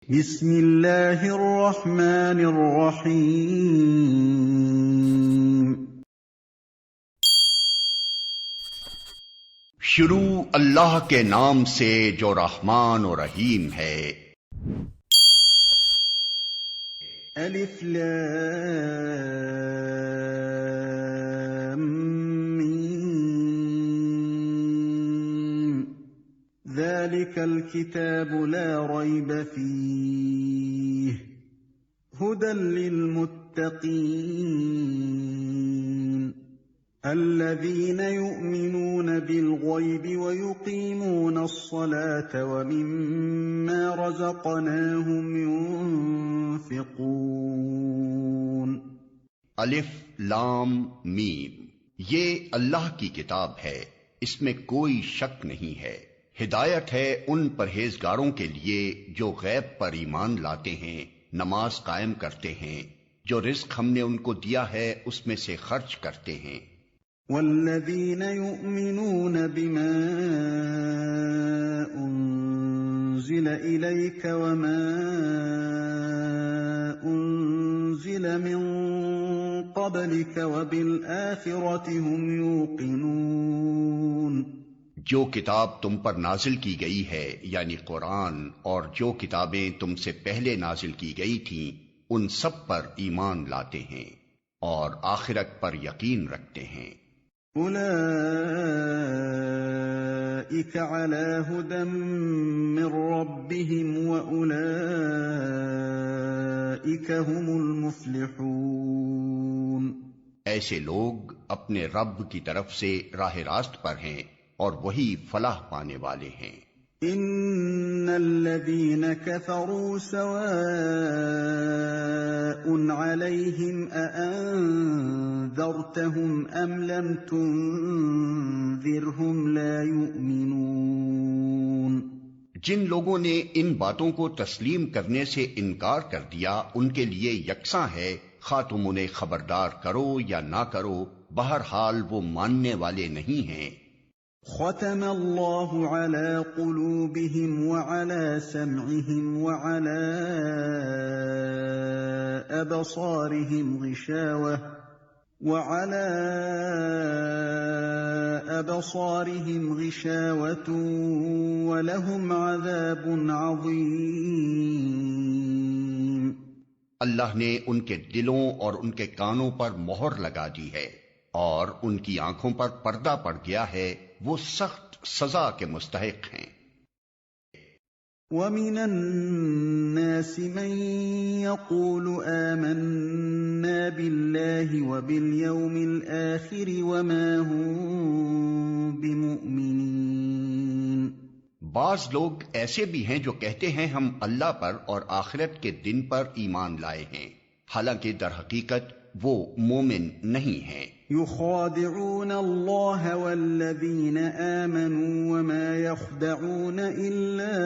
بسم اللہ الرحمن الرحیم۔ شروع اللہ کے نام سے جو رحمان و رحیم ہے۔ الف لام میم، ذلك الكتاب لا ريب فيه هدى للمتقين الذين يؤمنون بالغيب ويقيمون الصلاة ومما رزقناهم ينفقون۔ الف لام میم، یہ اللہ کی کتاب ہے، اس میں کوئی شک نہیں ہے۔ ہدایت ہے ان پرہیزگاروں کے لیے جو غیب پر ایمان لاتے ہیں، نماز قائم کرتے ہیں، جو رزق ہم نے ان کو دیا ہے اس میں سے خرچ کرتے ہیں۔ والذین یؤمنون بما انزل الیک وما انزل من قبلک وبالآخرة هم یوقنون۔ جو کتاب تم پر نازل کی گئی ہے یعنی قرآن، اور جو کتابیں تم سے پہلے نازل کی گئی تھیں ان سب پر ایمان لاتے ہیں اور آخرت پر یقین رکھتے ہیں۔ اولئک علی ھدی من ربہم واولئک ھم المفلحون۔ ایسے لوگ اپنے رب کی طرف سے راہ راست پر ہیں اور وہی فلاح پانے والے ہیں۔ ان الذین کفروا سواء علیہم اانذرتہم ام لم تنذرہم لا یؤمنون۔ جن لوگوں نے ان باتوں کو تسلیم کرنے سے انکار کر دیا ان کے لیے یکساں ہے، خواہ تم انہیں خبردار کرو یا نہ کرو، بہرحال وہ ماننے والے نہیں ہیں۔ ختم اللہ علی قلوبہم وعلی سمعہم وعلی ابصارہم غشاوۃ ولہم عذاب عظیم۔ اللہ نے ان کے دلوں اور ان کے کانوں پر مہر لگا دی ہے اور ان کی آنکھوں پر پردہ پڑ گیا ہے، وہ سخت سزا کے مستحق ہیں۔ وَمِنَ النَّاسِ مَن يَقُولُ آمَنَّا بِاللَّهِ وَبِالْيَوْمِ الْآخِرِ وَمَا هُم بِمُؤْمِنِينَ۔ بعض لوگ ایسے بھی ہیں جو کہتے ہیں ہم اللہ پر اور آخرت کے دن پر ایمان لائے ہیں، حالانکہ در حقیقت وہ مومن نہیں ہیں۔ يخادعون الله والذين آمنوا وما يخدعون إلا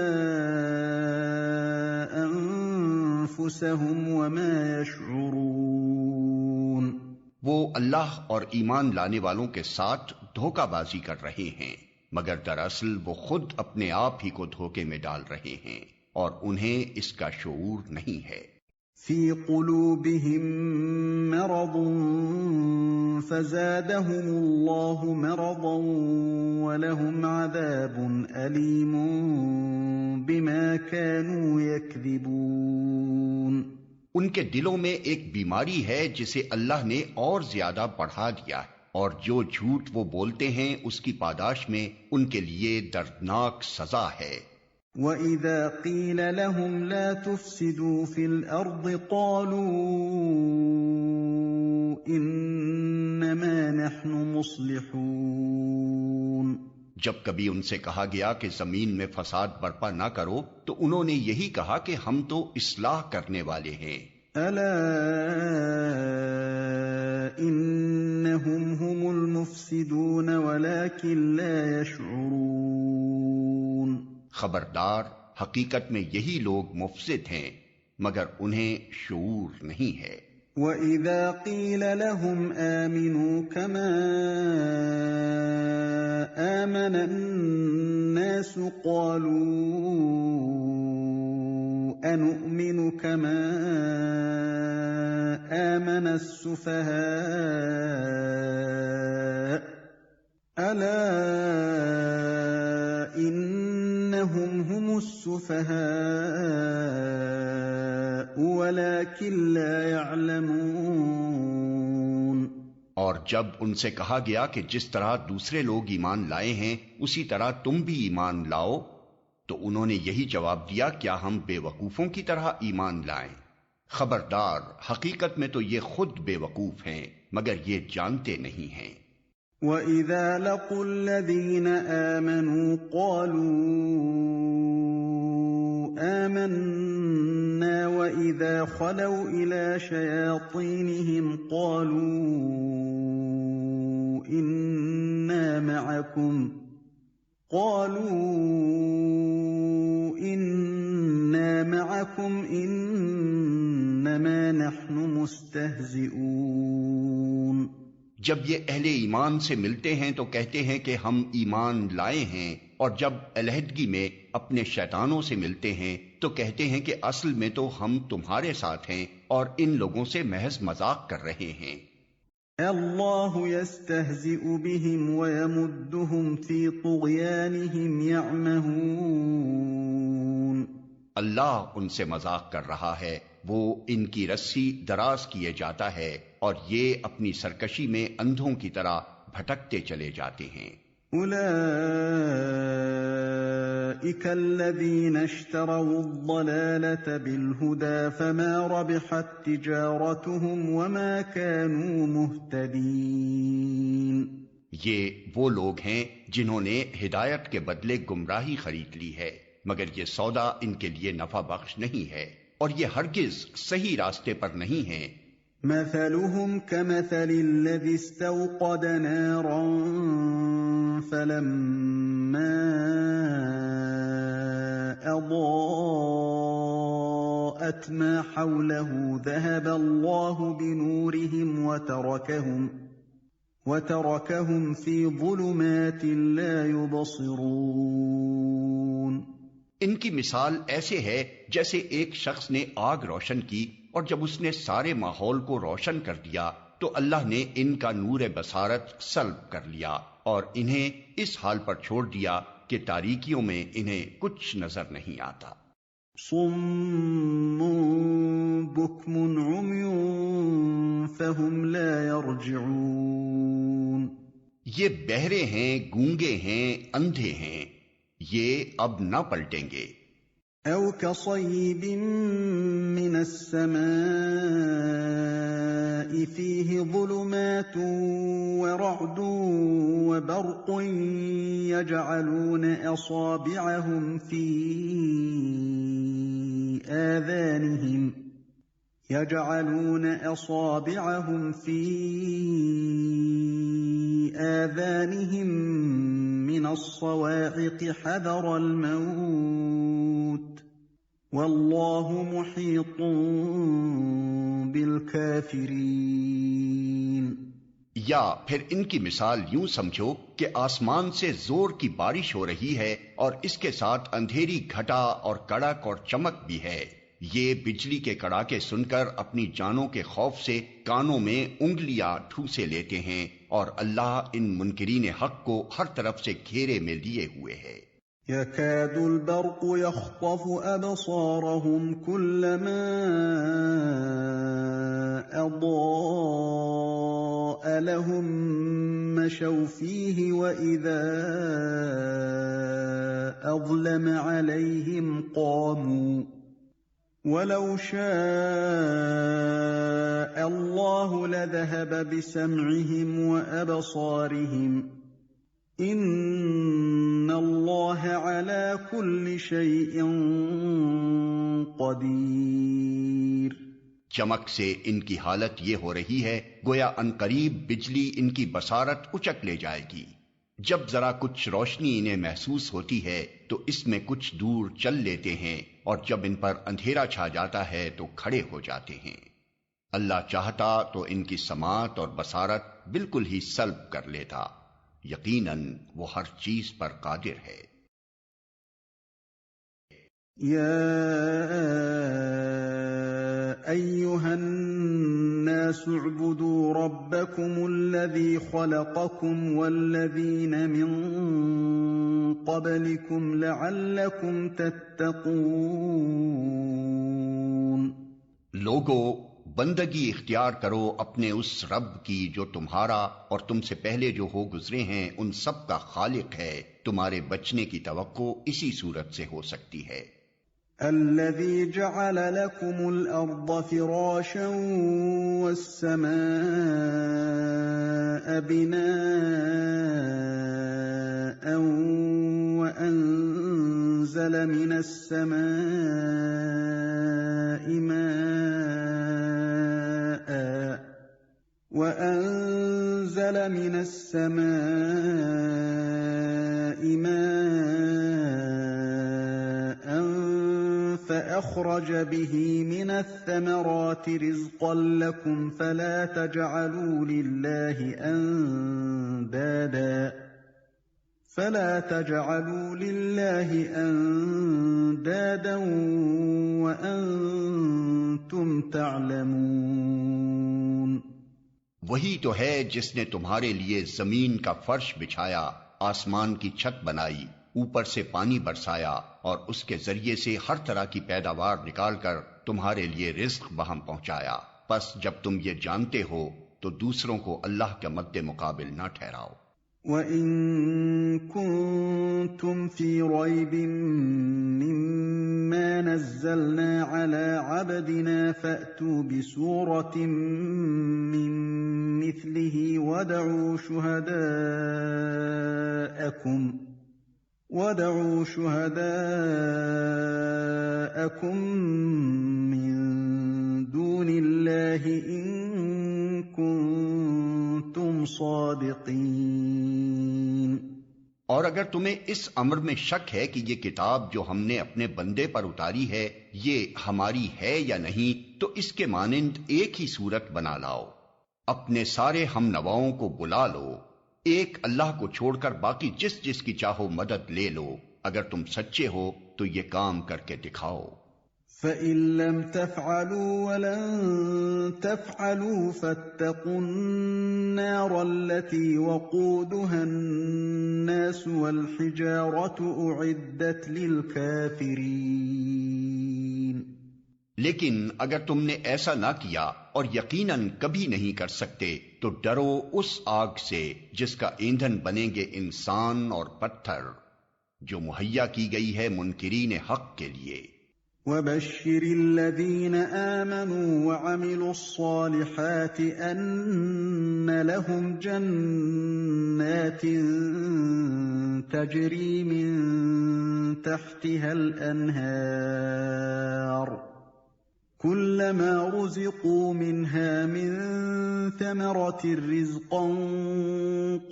أنفسهم وما يشعرون۔ وہ اللہ اور ایمان لانے والوں کے ساتھ دھوکہ بازی کر رہے ہیں، مگر دراصل وہ خود اپنے آپ ہی کو دھوکے میں ڈال رہے ہیں اور انہیں اس کا شعور نہیں ہے۔ فی قلوبہم مرض فزادہم اللہ مرضا ولہم عذاب علیم بما کانوا یکذبون۔ ان کے دلوں میں ایک بیماری ہے جسے اللہ نے اور زیادہ بڑھا دیا ہے، اور جو جھوٹ وہ بولتے ہیں اس کی پاداش میں ان کے لیے دردناک سزا ہے۔ وَإِذَا قِيلَ لَهُمْ لَا تُفْسِدُوا فِي الْأَرْضِ قَالُوا إِنَّمَا نَحْنُ مُصْلِحُونَ۔ جب کبھی ان سے کہا گیا کہ زمین میں فساد برپا نہ کرو تو انہوں نے یہی کہا کہ ہم تو اصلاح کرنے والے ہیں۔ أَلَا إِنَّهُمْ هُمُ الْمُفْسِدُونَ وَلَكِنْ لَا يَشْعُرُونَ۔ خبردار، حقیقت میں یہی لوگ مفسد ہیں مگر انہیں شعور نہیں ہے۔ وَإِذَا قِيلَ لَهُمْ آمِنُوا كَمَا آمَنَ النَّاسُ قَالُوا أَنُؤْمِنُ كَمَا آمَنَ السُّفَهَاءُ أَلَا إِنَّهُمْ هُمُ السُّفَهَاءُ وَلَكِن لَّا يَعْلَمُونَ۔ اور جب ان سے کہا گیا کہ جس طرح دوسرے لوگ ایمان لائے ہیں اسی طرح تم بھی ایمان لاؤ، تو انہوں نے یہی جواب دیا کیا ہم بے وقوفوں کی طرح ایمان لائیں؟ خبردار، حقیقت میں تو یہ خود بے وقوف ہیں مگر یہ جانتے نہیں ہیں۔ وَإِذَا لَقُوا الَّذِينَ آمَنُوا قَالُوا آمَنَّا وَإِذَا خَلَوْا إِلَى شَيَاطِينِهِمْ قَالُوا إِنَّا مَعَكُمْ إِنَّمَا نَحْنُ مُسْتَهْزِئُونَ۔ جب یہ اہل ایمان سے ملتے ہیں تو کہتے ہیں کہ ہم ایمان لائے ہیں، اور جب علیحدگی میں اپنے شیطانوں سے ملتے ہیں تو کہتے ہیں کہ اصل میں تو ہم تمہارے ساتھ ہیں اور ان لوگوں سے محض مذاق کر رہے ہیں۔ اللہ یستہزئ بہم ویمدہم فی طغیانہم یعمہون۔ اللہ ان سے مذاق کر رہا ہے، وہ ان کی رسی دراز کیے جاتا ہے اور یہ اپنی سرکشی میں اندھوں کی طرح بھٹکتے چلے جاتے ہیں۔ اولئک الذین اشتروا الضلالة بالہدى فما ربحت تجارتهم وما كانوا مہتدین۔ یہ وہ لوگ ہیں جنہوں نے ہدایت کے بدلے گمراہی خرید لی ہے، مگر یہ سودا ان کے لیے نفع بخش نہیں ہے اور یہ ہرگز صحیح راستے پر نہیں ہیں۔ مثلهم كمثل الذي استوقد نارا فلما أضاءت ما حوله ذهب الله بنورهم وتركهم في ظلمات لا يبصرون۔ ان کی مثال ایسے ہے جیسے ایک شخص نے آگ روشن کی اور جب اس نے سارے ماحول کو روشن کر دیا تو اللہ نے ان کا نور بصارت سلب کر لیا اور انہیں اس حال پر چھوڑ دیا کہ تاریکیوں میں انہیں کچھ نظر نہیں آتا۔ صم بکم عمی فہم لا یرجعون۔ یہ بہرے ہیں، گونگے ہیں، اندھے ہیں، یہ اب نہ پلٹیں گے۔ او کصیب من السماء فیہ ظلمات ورعد وبرق يجعلون أصابعهم في آذانهم من الصواعق حذر الموت واللہ محیط بالکافرین۔ یا پھر ان کی مثال یوں سمجھو کہ آسمان سے زور کی بارش ہو رہی ہے اور اس کے ساتھ اندھیری گھٹا اور کڑک اور چمک بھی ہے، یہ بجلی کے کڑاکے سن کر اپنی جانوں کے خوف سے کانوں میں انگلیاں ٹھوسے لیتے ہیں، اور اللہ ان منکرین حق کو ہر طرف سے گھیرے میں لیے ہوئے ہے۔ يكاد البرق يخطف أبصارهم كلما أضاء لهم مشوا فيه وإذا أظلم عليهم قاموا ولو شاء الله لذهب بسمعهم وأبصارهم ان اللہ علی کل شیء قدیر۔ چمک سے ان کی حالت یہ ہو رہی ہے گویا عنقریب بجلی ان کی بصارت اچک لے جائے گی۔ جب ذرا کچھ روشنی انہیں محسوس ہوتی ہے تو اس میں کچھ دور چل لیتے ہیں، اور جب ان پر اندھیرا چھا جاتا ہے تو کھڑے ہو جاتے ہیں۔ اللہ چاہتا تو ان کی سماعت اور بصارت بالکل ہی سلب کر لیتا، یقیناً وہ ہر چیز پر قادر ہے۔ أيها الناس اعبدوا ربكم الذي خلقكم والذين من قبلكم لعلكم تتقون. لوگو، بندگی اختیار کرو اپنے اس رب کی جو تمہارا اور تم سے پہلے جو ہو گزرے ہیں ان سب کا خالق ہے. تمہارے بچنے کی توقع اسی صورت سے ہو سکتی ہے. الذي جعل لكم الأرض فراشا والسماء بناء وأنزل من السماء ماء فأخرج به من الثمرات رزقا لكم فلا تجعلوا لله أندادا وأنتم تعلمون. وہی تو ہے جس نے تمہارے لیے زمین کا فرش بچھایا، آسمان کی چھت بنائی، اوپر سے پانی برسایا اور اس کے ذریعے سے ہر طرح کی پیداوار نکال کر تمہارے لیے رزق بہم پہنچایا. پس جب تم یہ جانتے ہو تو دوسروں کو اللہ کے مد مقابل نہ ٹھہراؤ. وَإِن كُنتُمْ فِي رَيْبٍ مِّمَّا نَزَّلْنَا عَلَىٰ عَبْدِنَا فَأْتُوا بِسُورَةٍ مِّن مِّثْلِهِ وَادْعُوا شُهَدَاءَكُم مِّن دُونِ اللَّهِ إِن كُنتُمْ صَادِقِينَ. اور اگر تمہیں اس امر میں شک ہے کہ یہ کتاب جو ہم نے اپنے بندے پر اتاری ہے یہ ہماری ہے یا نہیں، تو اس کے مانند ایک ہی صورت بنا لاؤ. اپنے سارے ہم نواؤں کو بلا لو، ایک اللہ کو چھوڑ کر باقی جس جس کی چاہو مدد لے لو. اگر تم سچے ہو تو یہ کام کر کے دکھاؤ. فَإِن لَّمْ تَفْعَلُوا وَلَن تَفْعَلُوا فَاتَّقُوا النَّارَ الَّتِي وَقُودُهَا النَّاسُ وَالْحِجَارَةُ أُعِدَّتْ لِلْكَافِرِينَ. لیکن اگر تم نے ایسا نہ کیا اور یقیناً کبھی نہیں کر سکتے تو ڈرو اس آگ سے جس کا ایندھن بنیں گے انسان اور پتھر، جو مہیا کی گئی ہے منکرین حق کے لیے. وَبَشِّرِ الَّذِينَ آمَنُوا وَعَمِلُوا الصَّالِحَاتِ أَنَّ لَهُمْ جَنَّاتٍ تَجْرِي مِن تَحْتِهَا الْأَنْهَارُ كُلَّمَا رُزِقُوا مِنْهَا مِن ثَمَرَةٍ رِّزْقًا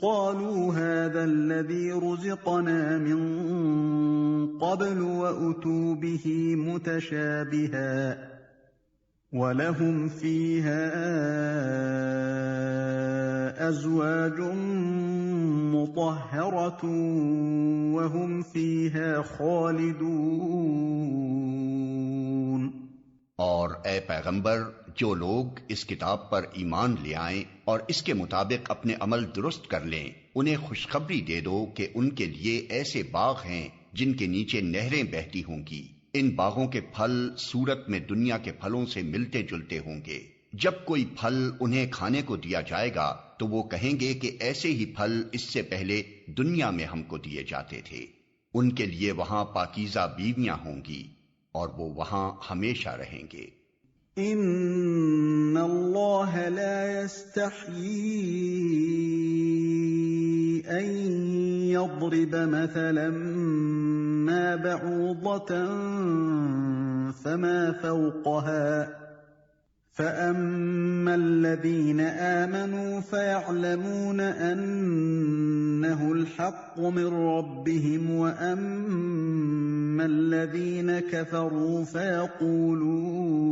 قَالُوا هَٰذَا الَّذِي رُزِقْنَا مِن قَبْلُ وَأُتُوا بِهِ مُتَشَابِهًا وَلَهُمْ فِيهَا أَزْوَاجٌ مُّطَهَّرَةٌ وَهُمْ فِيهَا خَالِدُونَ. اور اے پیغمبر، جو لوگ اس کتاب پر ایمان لے آئیں اور اس کے مطابق اپنے عمل درست کر لیں، انہیں خوشخبری دے دو کہ ان کے لیے ایسے باغ ہیں جن کے نیچے نہریں بہتی ہوں گی. ان باغوں کے پھل صورت میں دنیا کے پھلوں سے ملتے جلتے ہوں گے. جب کوئی پھل انہیں کھانے کو دیا جائے گا تو وہ کہیں گے کہ ایسے ہی پھل اس سے پہلے دنیا میں ہم کو دیے جاتے تھے. ان کے لیے وہاں پاکیزہ بیویاں ہوں گی اور وہ وہاں ہمیشہ رہیں گے. ان اللہ لا يستحيي ان يضرب مثلا ما بعوضة فما فوقها فأما الذين آمنوا فيعلمون أنه الحق من ربهم وأما الذين كفروا فيقولون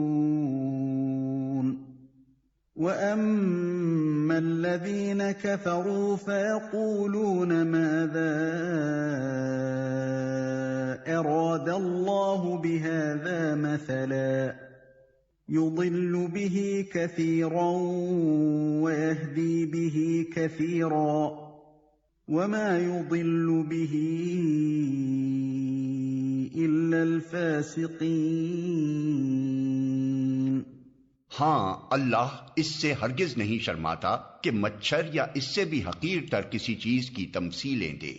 ثم الذين كفروا فيقولون ماذا أراد الله بهذا مثلا يضل به كثيرا ويهدي به كثيرا وما يضل به إلا الفاسقين۔ ہاں، اللہ اس سے ہرگز نہیں شرماتا کہ مچھر یا اس سے بھی حقیر تر کسی چیز کی تمثیلیں دے۔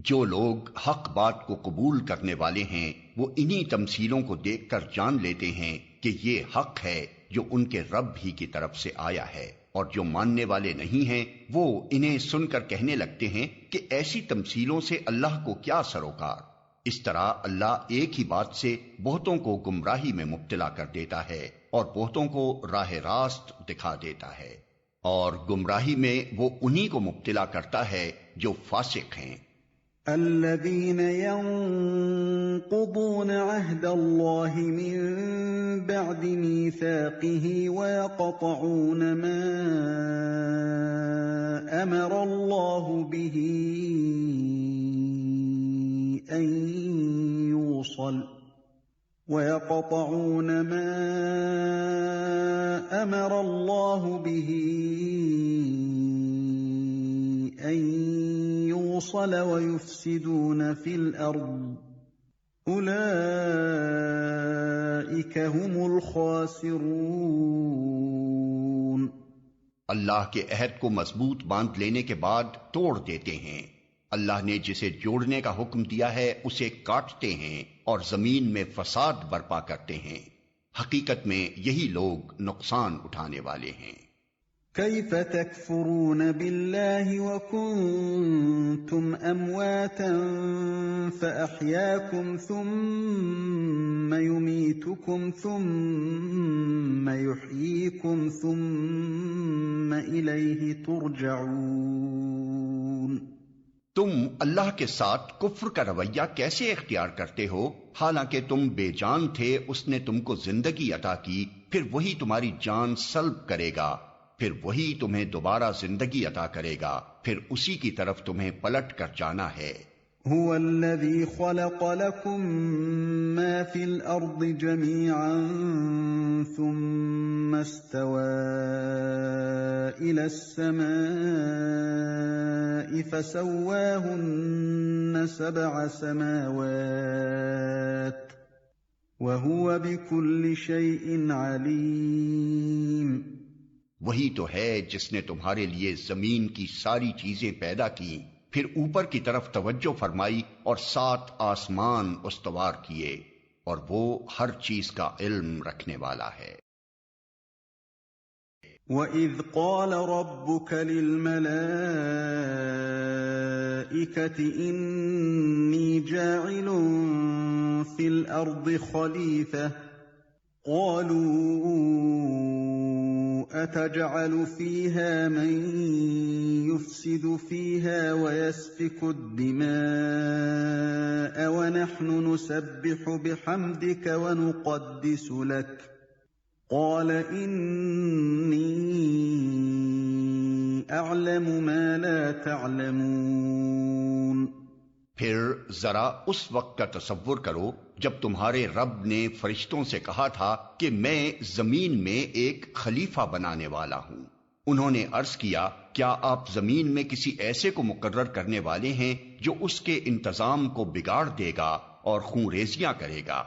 جو لوگ حق بات کو قبول کرنے والے ہیں وہ انہی تمثیلوں کو دیکھ کر جان لیتے ہیں کہ یہ حق ہے جو ان کے رب ہی کی طرف سے آیا ہے، اور جو ماننے والے نہیں ہیں وہ انہیں سن کر کہنے لگتے ہیں کہ ایسی تمثیلوں سے اللہ کو کیا سروکار۔ اس طرح اللہ ایک ہی بات سے بہتوں کو گمراہی میں مبتلا کر دیتا ہے اور بہتوں کو راہ راست دکھا دیتا ہے، اور گمراہی میں وہ انہی کو مبتلا کرتا ہے جو فاسق ہیں۔ الذين ينقضون عهد الله من بعد ميثاقه ويقطعون ما أمر الله به أن يوصل ويقطعون ما أمر الله به أن يوصل ويفسدون في الأرض أولئك هم الخاسرون۔ اللہ کے عہد کو مضبوط باندھ لینے کے بعد توڑ دیتے ہیں۔ اللہ نے جسے جوڑنے کا حکم دیا ہے اسے کاٹتے ہیں اور زمین میں فساد برپا کرتے ہیں۔ حقیقت میں یہی لوگ نقصان اٹھانے والے ہیں۔ كيف تكفرون بالله وكنتم أمواتا فأحياكم ثم يميتكم ثم يحييكم ثم إليه ترجعون۔ تم اللہ کے ساتھ کفر کا رویہ کیسے اختیار کرتے ہو حالانکہ تم بے جان تھے، اس نے تم کو زندگی عطا کی، پھر وہی تمہاری جان سلب کرے گا، پھر وہی تمہیں دوبارہ زندگی عطا کرے گا، پھر اسی کی طرف تمہیں پلٹ کر جانا ہے۔ هو الذي خلق لكم ما في الأرض جميعا ثم استوى إلى السماء فسواهن 7 سماوات وهو بكل شيء عليم۔ وہی تو ہے جس نے تمہارے لیے زمین کی ساری چیزیں پیدا کی، پھر اوپر کی طرف توجہ فرمائی اور 7 آسمان استوار کیے، اور وہ ہر چیز کا علم رکھنے والا ہے۔ وَإِذْ قَالَ رَبُّكَ لِلْمَلَائِكَةِ إِنِّي جَاعِلٌ فِي الْأَرْضِ خَلِيفَةً قَالُوا أَتَجْعَلُ فِيهَا مَن يُفْسِدُ فِيهَا وَيَسْفِكُ الدِّمَاءَ وَنَحْنُ نُسَبِّحُ بِحَمْدِكَ وَنُقَدِّسُ لَكَ قَالَ إِنِّي أَعْلَمُ مَا لَا تَعْلَمُونَ۔ پھر ذرا اس وقت کا تصور کرو جب تمہارے رب نے فرشتوں سے کہا تھا کہ میں زمین میں ایک خلیفہ بنانے والا ہوں۔ انہوں نے عرض کیا کیا آپ زمین میں کسی ایسے کو مقرر کرنے والے ہیں جو اس کے انتظام کو بگاڑ دے گا اور خون ریزیاں کرے گا؟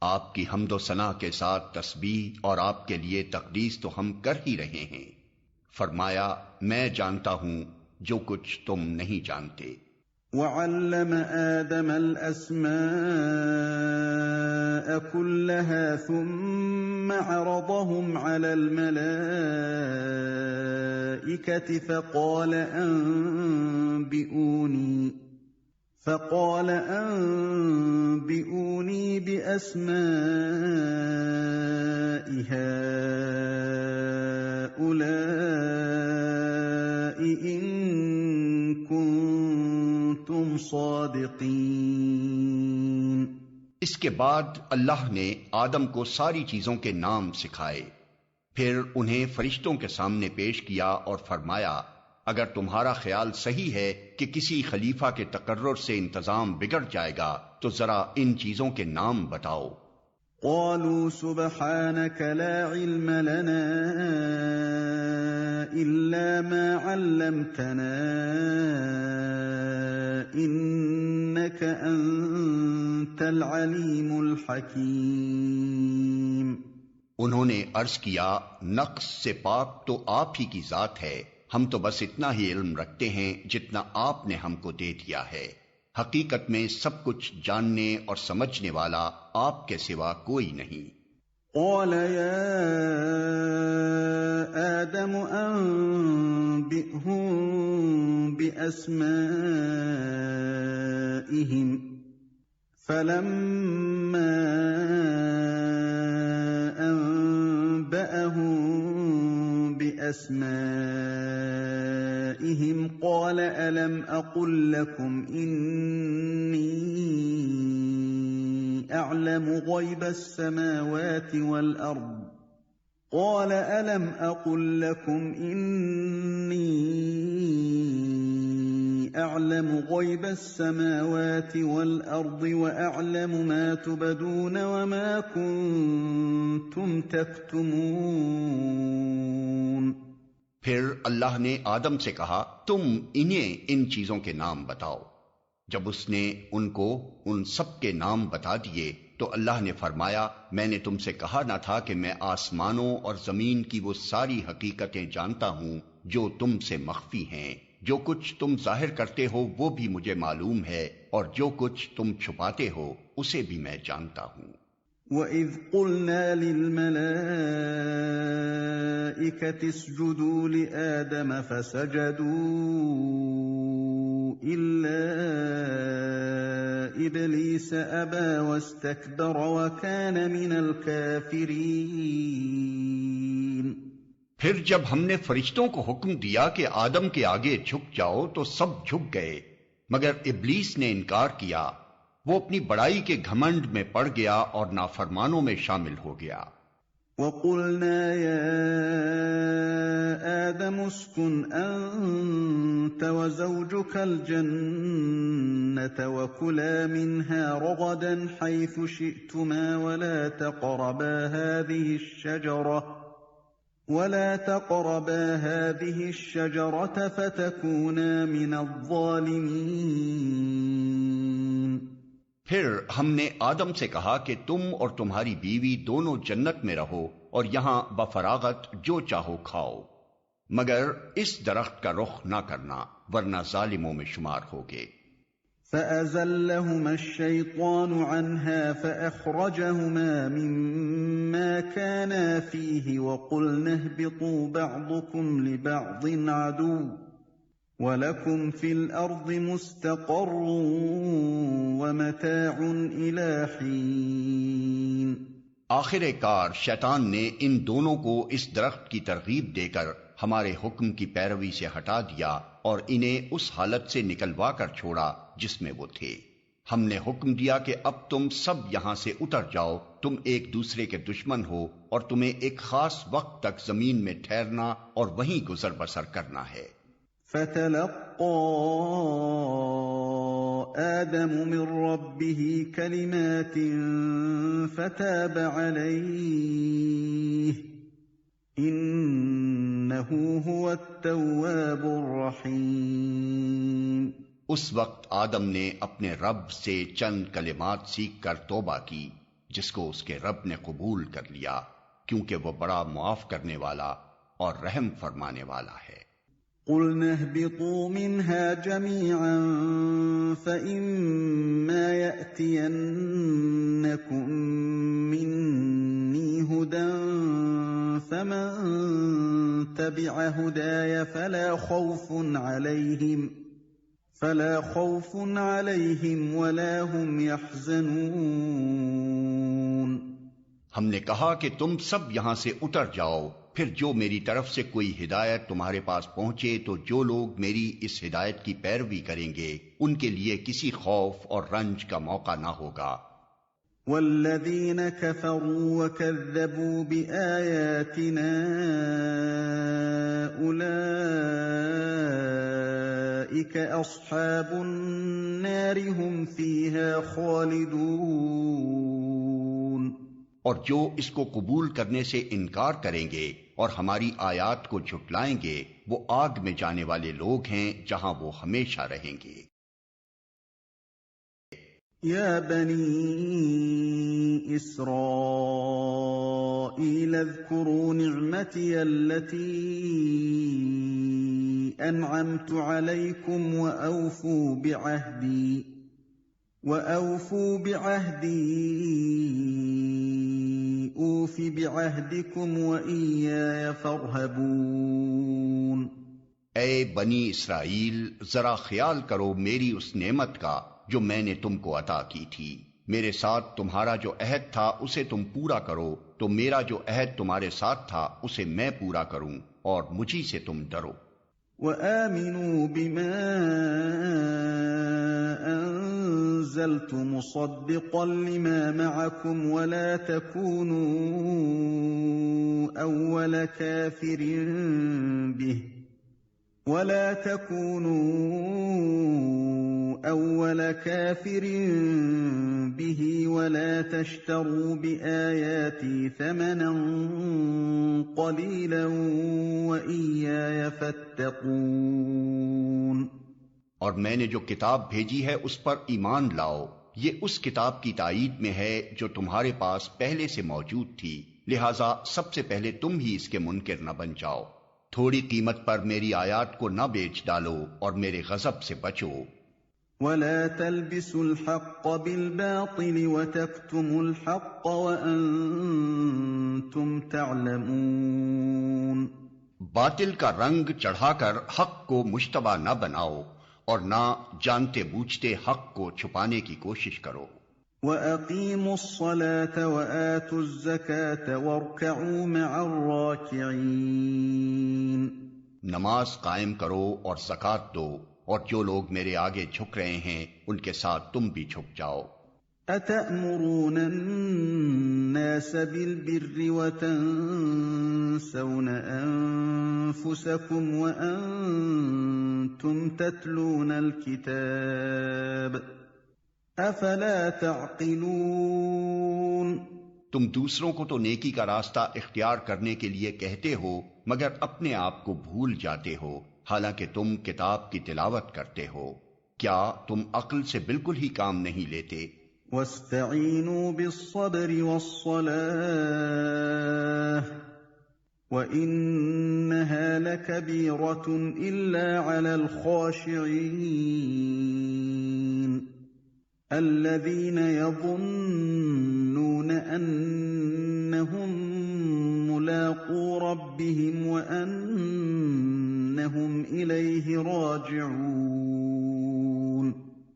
آپ کی حمد و ثنا کے ساتھ تسبیح اور آپ کے لیے تقدیس تو ہم کر ہی رہے ہیں۔ فرمایا میں جانتا ہوں جو کچھ تم نہیں جانتے۔ وَعَلَّمَ آدَمَ الْأَسْمَاءَ كُلَّهَا ثُمَّ عَرَضَهُمْ عَلَى الْمَلَائِكَةِ فَقَالَ أَنبِئُونِي بِأَسْمَاءِ هَؤُلَاءِ إِن كُنتُمْ صَادِقِينَ۔ اس کے بعد اللہ نے آدم کو ساری چیزوں کے نام سکھائے۔ پھر انہیں فرشتوں کے سامنے پیش کیا اور فرمایا اگر تمہارا خیال صحیح ہے کہ کسی خلیفہ کے تقرر سے انتظام بگڑ جائے گا تو ذرا ان چیزوں کے نام بتاؤ۔ قالوا سبحانك لا علم لنا إلا ما علمتنا إنك أنت العليم الحكيم۔ انہوں نے عرض کیا نقص سے پاک تو آپ ہی کی ذات ہے، ہم تو بس اتنا ہی علم رکھتے ہیں جتنا آپ نے ہم کو دے دیا ہے، حقیقت میں سب کچھ جاننے اور سمجھنے والا آپ کے سوا کوئی نہیں۔ قال يا آدم أنبئهم بأسمائهم فلما أنبأهم بأسمائهم قال ألم أقل لكم إني أعلم غيب السماوات والأرض قال ألم أقل لكم إني أعلم غيب السماوات والأرض وأعلم ما تبدون وما كنتم تكتمون۔ پھر اللہ نے آدم سے کہا تم انہیں ان چیزوں کے نام بتاؤ۔ جب اس نے ان کو ان سب کے نام بتا دیے تو اللہ نے فرمایا میں نے تم سے کہا نہ تھا کہ میں آسمانوں اور زمین کی وہ ساری حقیقتیں جانتا ہوں جو تم سے مخفی ہیں، جو کچھ تم ظاہر کرتے ہو وہ بھی مجھے معلوم ہے اور جو کچھ تم چھپاتے ہو اسے بھی میں جانتا ہوں۔ وَإِذْ قُلْنَا لِلْمَلَائِكَةِ اسْجُدُوا لِآدَمَ فَسَجَدُوا إِلَّا إِبْلِيسَ أَبَى وَاسْتَكْبَرَ وَكَانَ مِنَ الْكَافِرِينَ۔ پھر جب ہم نے فرشتوں کو حکم دیا کہ آدم کے آگے جھک جاؤ تو سب جھک گئے مگر ابلیس نے انکار کیا، وہ اپنی بڑائی کے گھمنڈ میں پڑ گیا اور نافرمانوں میں شامل ہو گیا۔ وَقُلْنَا يَا آدَمُ اسْكُنْ أَنْتَ وَزَوْجُكَ الْجَنَّةَ وَكُلَا مِنْهَا رَغَدًا حَيْثُ شِئْتُمَا وَلَا تقربا هذه الشجرة فتكونا من الظالمين۔ پھر ہم نے آدم سے کہا کہ تم اور تمہاری بیوی دونوں جنت میں رہو اور یہاں بفراغت جو چاہو کھاؤ، مگر اس درخت کا رخ نہ کرنا ورنہ ظالموں میں شمار ہوگے۔ فَأَزَلَّهُمَا الشَّيْطَانُ عَنْهَا فَأَخْرَجَهُمَا مِمَّا كَانَا فِيهِ وَقُلْنَا اهْبِطُوا بَعْضُكُمْ لِبَعْضٍ عَدُوٌّ وَلَكُمْ فِي الْأَرْضِ مُسْتَقَرٌّ وَمَتَاعٌ إِلَىٰ حِينٍ۔ آخر کار شیطان نے ان دونوں کو اس درخت کی ترغیب دے کر ہمارے حکم کی پیروی سے ہٹا دیا اور انہیں اس حالت سے نکلوا کر چھوڑا جس میں وہ تھے۔ ہم نے حکم دیا کہ اب تم سب یہاں سے اتر جاؤ، تم ایک دوسرے کے دشمن ہو اور تمہیں ایک خاص وقت تک زمین میں ٹھہرنا اور وہیں گزر بسر کرنا ہے۔ فَتَلَقَّى آدَمُ مِن رَّبِّهِ كَلِمَاتٍ فَتَابَ عَلَيْهِ إِنَّهُ هُوَ التَّوَّابُ الرَّحِيمُ۔ اس وقت آدم نے اپنے رب سے چند کلمات سیکھ کر توبہ کی جس کو اس کے رب نے قبول کر لیا کیونکہ وہ بڑا معاف کرنے والا اور رحم فرمانے والا ہے۔ قُلْنَا اهْبِطُوا مِنْهَا جَمِيعًا فَإِمَّا يَأْتِيَنَّكُم مِّنِّي هُدًى فَمَن تَبِعَ هُدَايَ فَلَا خَوْفٌ عَلَيْهِمْ وَلَا هُمْ يَحْزَنُونَ۔ ہم نے کہا کہ تم سب یہاں سے اتر جاؤ، پھر جو میری طرف سے کوئی ہدایت تمہارے پاس پہنچے تو جو لوگ میری اس ہدایت کی پیروی کریں گے ان کے لیے کسی خوف اور رنج کا موقع نہ ہوگا۔ والذين كفروا وكذبوا بآياتنا أولئك أصحاب النار هم فيها خالدون۔ اور جو اس کو قبول کرنے سے انکار کریں گے اور ہماری آیات کو جھٹلائیں گے وہ آگ میں جانے والے لوگ ہیں جہاں وہ ہمیشہ رہیں گے۔ یا بنی اسرائیل اذکروا نعمتی التي انعمت علیکم وأوفوا بعهدي أوف بعهدكم وإياي فارهبون۔ اے بنی اسرائیل، ذرا خیال کرو میری اس نعمت کا جو میں نے تم کو عطا کی تھی، میرے ساتھ تمہارا جو عہد تھا اسے تم پورا کرو، تو میرا جو عہد تمہارے ساتھ تھا اسے میں پورا کروں، اور مجھی سے تم ڈرو۔ وآمنوا بما أنزلت مصدقا لما معكم ولا تكونوا أول كافر به ولا تشتروا بآياتي ثمنا قليلا وإياي فاتقون۔ اور میں نے جو کتاب بھیجی ہے اس پر ایمان لاؤ، یہ اس کتاب کی تائید میں ہے جو تمہارے پاس پہلے سے موجود تھی، لہذا سب سے پہلے تم ہی اس کے منکر نہ بن جاؤ، تھوڑی قیمت پر میری آیات کو نہ بیچ ڈالو اور میرے غضب سے بچو۔ وَلَا تَلْبِسُوا الْحَقَّ بِالْبَاطِلِ وَتَكْتُمُوا الْحَقَّ وَأَنْتُمْ تَعْلَمُونَ۔ باطل کا رنگ چڑھا کر حق کو مشتبہ نہ بناؤ اور نہ جانتے بوجھتے حق کو چھپانے کی کوشش کرو۔ وَأَقِيمُوا الصَّلَاةَ وَآتُوا الزَّكَاةَ وَارْكَعُوا مَعَ الرَّاكِعِينَ۔ نماز قائم کرو اور زکوٰۃ دو، اور جو لوگ میرے آگے جھک رہے ہیں ان کے ساتھ تم بھی جھک جاؤ۔ أَتَأْمُرُونَ النَّاسَ بِالْبِرِّ وَتَنْسَوْنَ أَنفُسَكُمْ وَأَنْتُمْ تَتْلُونَ الْكِتَابَ أَفَلَا تَعْقِلُونَ۔ تم دوسروں کو تو نیکی کا راستہ اختیار کرنے کے لیے کہتے ہو مگر اپنے آپ کو بھول جاتے ہو، حالانکہ تم کتاب کی تلاوت کرتے ہو، کیا تم عقل سے بالکل ہی کام نہیں لیتے؟ وَاسْتَعِینُوا بِالصَّبْرِ وَالصَّلَاةِ وَإِنَّهَا لَكَبِيرَةٌ إِلَّا عَلَى الْخَاشِعِينَ الَّذِينَ يَظُنُّونَ أَنَّهُمْ مُلَاقُو رَبِّهِمْ وَأَنَّهُمْ إِلَيْهِ رَاجِعُونَ۔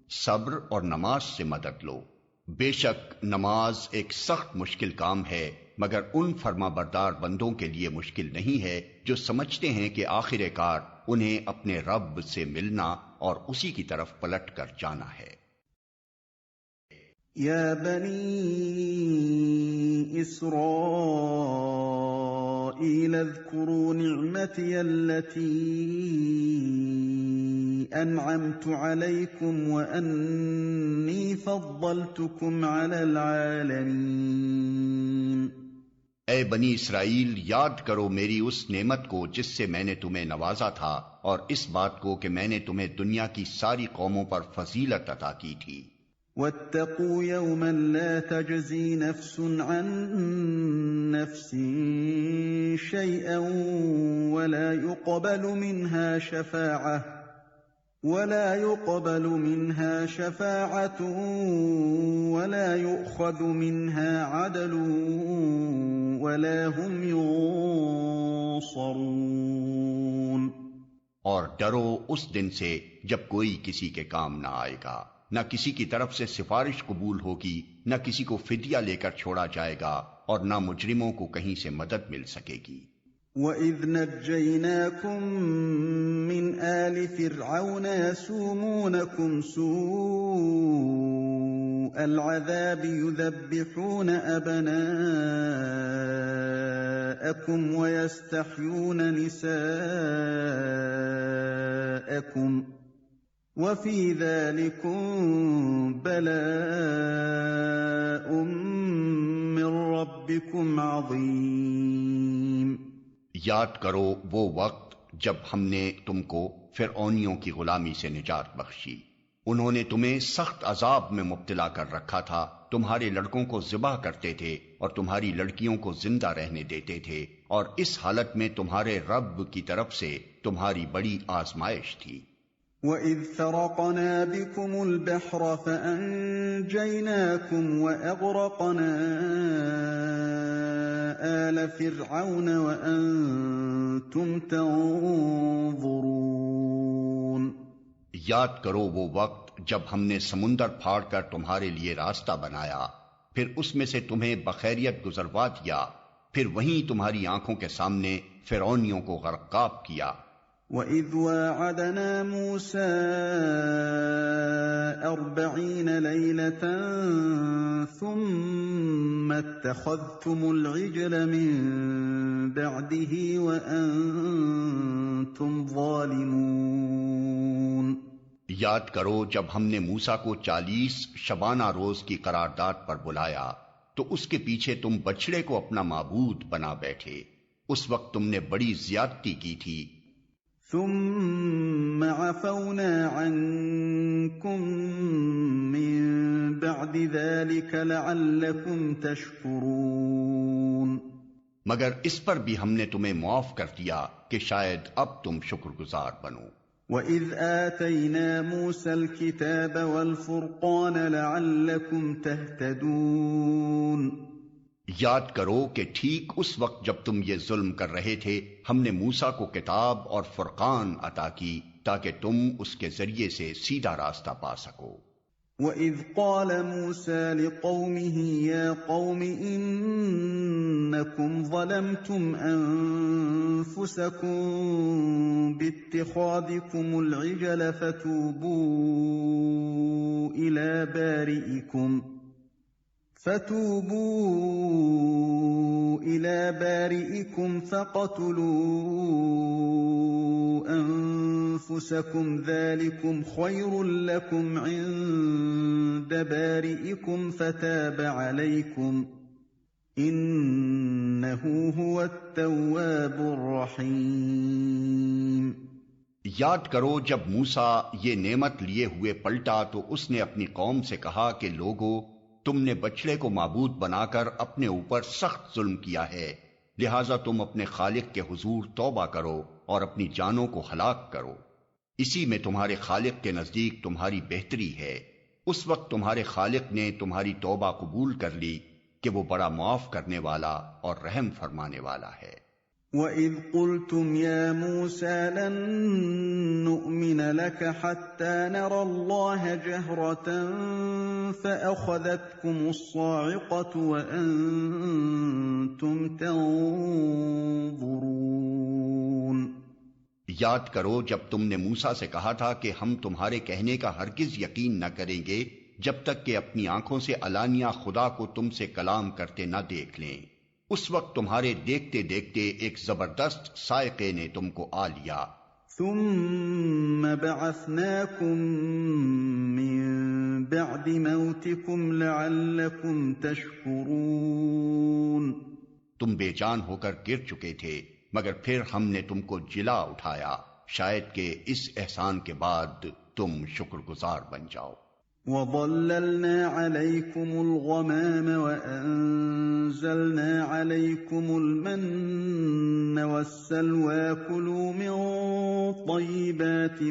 صبر اور نماز سے مدد لو، بے شک نماز ایک سخت مشکل کام ہے، مگر ان فرما بردار بندوں کے لیے مشکل نہیں ہے جو سمجھتے ہیں کہ آخر کار انہیں اپنے رب سے ملنا اور اسی کی طرف پلٹ کر جانا ہے۔ یا بنی اسرائیل اذکروا نعمتی التي انعمت علیکم وانی فضلتکم علی العالمین۔ اے بنی اسرائیل، یاد کرو میری اس نعمت کو جس سے میں نے تمہیں نوازا تھا، اور اس بات کو کہ میں نے تمہیں دنیا کی ساری قوموں پر فضیلت عطا کی تھی۔ وَاتَّقُوا يَوْمًا لَا تَجْزِي نَفْسٌ عَن نَّفْسٍ شَيْئًا وَلَا يُقْبَلُ مِنْهَا شَفَاعَةٌ وَلَا يُؤْخَذُ مِنْهَا عَدْلٌ وَلَا هُمْ يُنصَرُونَ۔ اور ڈرو اس دن سے جب کوئی کسی کے کام نہ آئے گا، نہ کسی کی طرف سے سفارش قبول ہوگی، نہ کسی کو فدیہ لے کر چھوڑا جائے گا، اور نہ مجرموں کو کہیں سے مدد مل سکے گی۔ وَإِذْ نَجَّيْنَاكُمْ مِنْ آلِ فِرْعَوْنَ يَسُومُونَكُمْ سُوءَ العذاب يذبحون أبناءكم ويستحيون نساءكم وفي ذلكم بلاء من ربكم عظيم۔ یاد کرو وہ وقت جب ہم نے تم کو فرعونیوں کی غلامی سے نجات بخشی، انہوں نے تمہیں سخت عذاب میں مبتلا کر رکھا تھا، تمہارے لڑکوں کو ذبح کرتے تھے اور تمہاری لڑکیوں کو زندہ رہنے دیتے تھے، اور اس حالت میں تمہارے رب کی طرف سے تمہاری بڑی آزمائش تھی۔ وَإِذْ فَرَقْنَا بِكُمُ الْبَحْرَ فَأَنْجَيْنَاكُمْ وَأَغْرَقْنَا آلَ فِرْعَوْنَ وَأَنْتُمْ تَنظُرُونَ۔ یاد کرو وہ وقت جب ہم نے سمندر پھاڑ کر تمہارے لیے راستہ بنایا، پھر اس میں سے تمہیں بخیریت گزروا دیا، پھر وہیں تمہاری آنکھوں کے سامنے فرعونیوں کو غرقاب کیا۔ وَإِذْ وَاعَدْنَا مُوسَىٰ 40 لَيْلَةً ثُمَّ اتَّخَذْتُمُ الْعِجْلَ مِن بَعْدِهِ وَأَنْتُمْ ظَالِمُونَ۔ یاد کرو جب ہم نے موسیٰ کو 40 شبانہ روز کی قرارداد پر بلایا تو اس کے پیچھے تم بچڑے کو اپنا معبود بنا بیٹھے، اس وقت تم نے بڑی زیادتی کی تھی۔ ثم عفونا عنكم من بعد ذلك لعلكم تشكرون۔ مگر اس پر بھی ہم نے تمہیں معاف کر دیا کہ شاید اب تم شکر گزار بنو۔ وَإِذْ آتَيْنَا مُوسَى الْكِتَابَ وَالْفُرْقَانَ لَعَلَّكُمْ تَهْتَدُونَ۔ یاد کرو کہ ٹھیک اس وقت جب تم یہ ظلم کر رہے تھے ہم نے موسیٰ کو کتاب اور فرقان عطا کی تاکہ تم اس کے ذریعے سے سیدھا راستہ پا سکو۔ وَإِذْ قَالَ مُوسَى لِقَوْمِهِ يَا قَوْمِ إِنَّكُمْ ظَلَمْتُمْ أَنفُسَكُمْ بِاتِّخَاذِكُمُ الْعِجْلَ فَتُوبُوا إِلَى بَارِئِكُمْ فَاقْتُلُوا أَنفُسَكُمْ ذَلِكُمْ خَيْرٌ لَكُمْ عِندَ بَارِئِكُمْ فَتَابَ عَلَيْكُمْ إِنَّهُ هُوَ التَّوَّابُ الرَّحِيمُ۔ یاد کرو جب موسیٰ یہ نعمت لیے ہوئے پلٹا تو اس نے اپنی قوم سے کہا کہ لوگو، تم نے بچڑے کو معبود بنا کر اپنے اوپر سخت ظلم کیا ہے، لہٰذا تم اپنے خالق کے حضور توبہ کرو اور اپنی جانوں کو ہلاک کرو، اسی میں تمہارے خالق کے نزدیک تمہاری بہتری ہے۔ اس وقت تمہارے خالق نے تمہاری توبہ قبول کر لی کہ وہ بڑا معاف کرنے والا اور رحم فرمانے والا ہے۔ وَإِذْ قُلْتُمْ يَا مُوسَىٰ لَن نُّؤْمِنَ لَكَ حَتَّىٰ نَرَى اللَّهَ جَهْرَةً فَأَخَذَتْكُمُ الصَّاعِقَةُ وَأَنتُمْ تَنظُرُونَ۔ یاد کرو جب تم نے موسیٰ سے کہا تھا کہ ہم تمہارے کہنے کا ہرگز یقین نہ کریں گے جب تک کہ اپنی آنکھوں سے علانیہ خدا کو تم سے کلام کرتے نہ دیکھ لیں۔ اس وقت تمہارے دیکھتے دیکھتے ایک زبردست سائقے نے تم کو آ لیا۔ ثم بعثناكم من بعد موتكم لعلكم تشكرون۔ تم بے جان ہو کر گر چکے تھے مگر پھر ہم نے تم کو جلا اٹھایا، شاید کہ اس احسان کے بعد تم شکر گزار بن جاؤ۔ وَظَلَّلْنَا عَلَيْكُمُ الْغَمَامَ وَأَنزَلْنَا عَلَيْكُمُ الْمَنَّ وَالسَّلْوَىٰ كُلُوا مِن طَيِّبَاتِ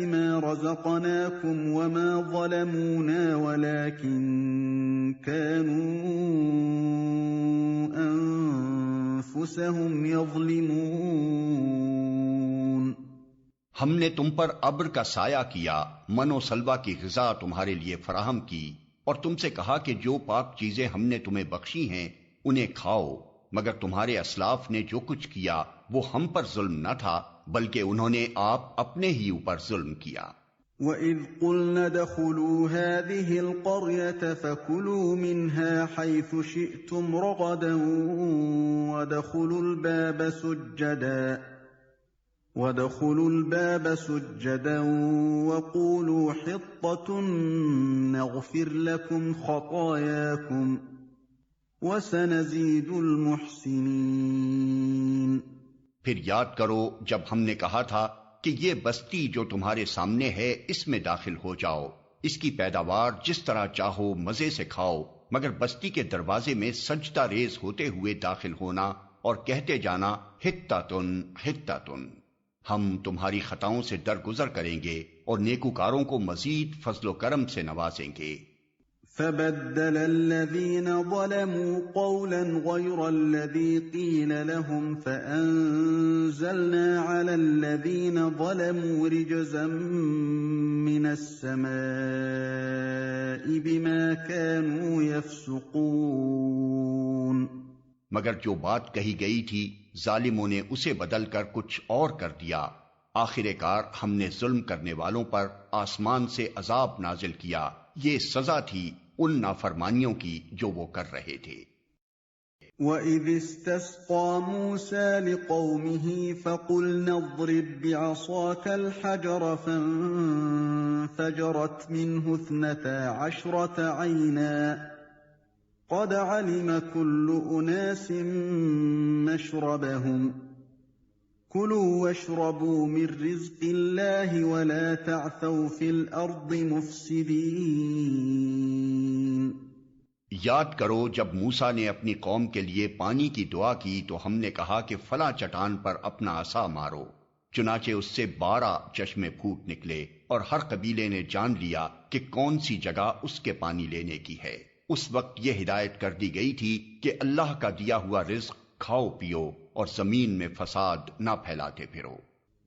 مَا رَزَقْنَاكُمْ وَمَا ظَلَمُونَا وَلَٰكِن كَانُوا أَنفُسَهُمْ يَظْلِمُونَ۔ ہم نے تم پر ابر کا سایہ کیا، من و سلوہ کی غذا تمہارے لیے فراہم کی، اور تم سے کہا کہ جو پاک چیزیں ہم نے تمہیں بخشی ہیں انہیں کھاؤ، مگر تمہارے اسلاف نے جو کچھ کیا وہ ہم پر ظلم نہ تھا بلکہ انہوں نے آپ اپنے ہی اوپر ظلم کیا۔ وَإِذْ قُلْنَا ادْخُلُوا هَٰذِهِ الْقَرْيَةَ فَكُلُوا مِنْهَا حَيْثُ شِئْتُمْ رَغَدًا وَادْخُلُوا الْبَابَ سُجَّدًا وَقُولُوا حِطَّةٌ نَّغْفِرْ لَكُمْ خَطَايَاكُمْ وَسَنَزِيدُ الْمُحْسِنِينَ۔ پھر یاد کرو جب ہم نے کہا تھا کہ یہ بستی جو تمہارے سامنے ہے اس میں داخل ہو جاؤ، اس کی پیداوار جس طرح چاہو مزے سے کھاؤ، مگر بستی کے دروازے میں سجدہ ریز ہوتے ہوئے داخل ہونا اور کہتے جانا حطۃ حطۃ، ہم تمہاری خطاؤں سے درگزر کریں گے اور نیکوکاروں کو مزید فضل و کرم سے نوازیں گے۔ فَبَدَّلَ الَّذِينَ ظَلَمُوا قَوْلًا غَيْرَ الَّذِي قِيلَ لَهُمْ فَأَنزَلْنَا عَلَى الَّذِينَ ظَلَمُوا رِجْزًا مِّنَ السَّمَاءِ بِمَا كَانُوا يَفْسُقُونَ۔ مگر جو بات کہی گئی تھی ظالموں نے اسے بدل کر کچھ اور کر دیا، آخر کار ہم نے ظلم کرنے والوں پر آسمان سے عذاب نازل کیا، یہ سزا تھی ان نافرمانیوں کی جو وہ کر رہے تھے۔ وَإِذِ اسْتَسْقَىٰ مُوسَىٰ لِقَوْمِهِ فَقُلْنَا اضْرِب بِّعَصَاكَ الْحَجَرَ فَانفَجَرَتْ مِنْهُ 12 عَيْنًا قَدْ عَلِمَ كُلُّ أُنَاسٍ مَّشْرَبَهُمْ كُلُوا وَاشْرَبُوا مِن رِّزْقِ اللَّهِ وَلَا تَعْثَوْا فِي الْأَرْضِ مُفْسِدِينَ۔ یاد کرو جب موسیٰ نے اپنی قوم کے لیے پانی کی دعا کی تو ہم نے کہا کہ فلاں چٹان پر اپنا عصا مارو، چنانچہ اس سے 12 چشمے پھوٹ نکلے، اور ہر قبیلے نے جان لیا کہ کون سی جگہ اس کے پانی لینے کی ہے۔ اس وقت یہ ہدایت کر دی گئی تھی کہ اللہ کا دیا ہوا رزق کھاؤ پیو اور زمین میں فساد نہ پھیلاتے پھرو۔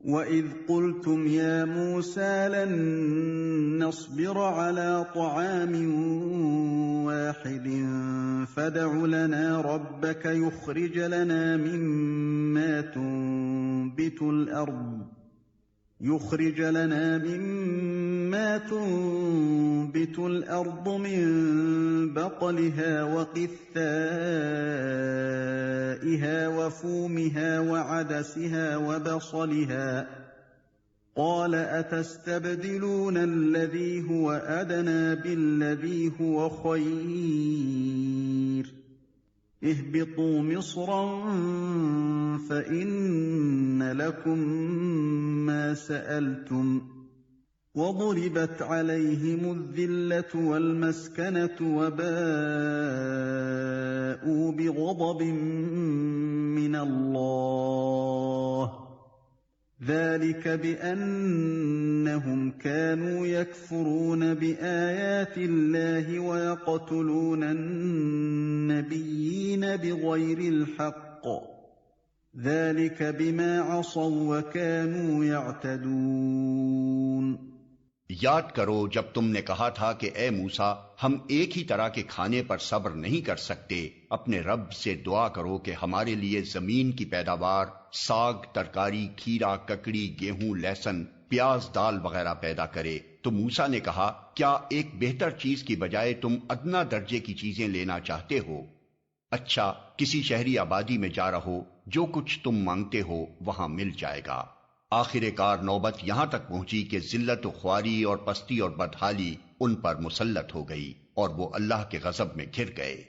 وَإِذْ قُلْتُمْ يَا مُوسَىٰ لَن نَّصْبِرَ عَلَىٰ طَعَامٍ وَاحِدٍ فَادْعُ لَنَا رَبَّكَ يُخْرِجْ لَنَا مِمَّا تُنبِتُ الْأَرْضُ مِن بَقْلِهَا وَقِثَّائِهَا وَفُومِهَا وَعَدَسِهَا وَبَصَلِهَا قَالَ أَتَسْتَبْدِلُونَ الَّذِي هُوَ أَدْنَىٰ بِالَّذِي هُوَ خَيْرٌ اهْبِطُوا مِصْرًا فَإِنَّ لَكُم مَّا سَأَلْتُمْ وَضُرِبَتْ عَلَيْهِمُ الذِّلَّةُ وَالْمَسْكَنَةُ وَبَاءُوا بِغَضَبٍ مِّنَ اللَّهِ ذَلِكَ بِأَنَّهُمْ كَانُوا يَكْفُرُونَ بِآيَاتِ اللَّهِ وَيَقْتُلُونَ النَّبِيِّينَ بِغَيْرِ الْحَقِّ ذَلِكَ بِمَا عَصَوا وَّكَانُوا يَعْتَدُونَ۔ یاد کرو جب تم نے کہا تھا کہ اے موسیٰ ہم ایک ہی طرح کے کھانے پر صبر نہیں کر سکتے، اپنے رب سے دعا کرو کہ ہمارے لیے زمین کی پیداوار ساگ، ترکاری، کھیرا، ککڑی، گیہوں، لہسن، پیاز، دال وغیرہ پیدا کرے۔ تو موسیٰ نے کہا کیا ایک بہتر چیز کی بجائے تم ادنا درجے کی چیزیں لینا چاہتے ہو؟ اچھا کسی شہری آبادی میں جا رہو، جو کچھ تم مانگتے ہو وہاں مل جائے گا۔ آخر کار نوبت یہاں تک پہنچی کہ ذلت و خواری اور پستی اور بدحالی ان پر مسلط ہو گئی اور وہ اللہ کے غضب میں گر گئے۔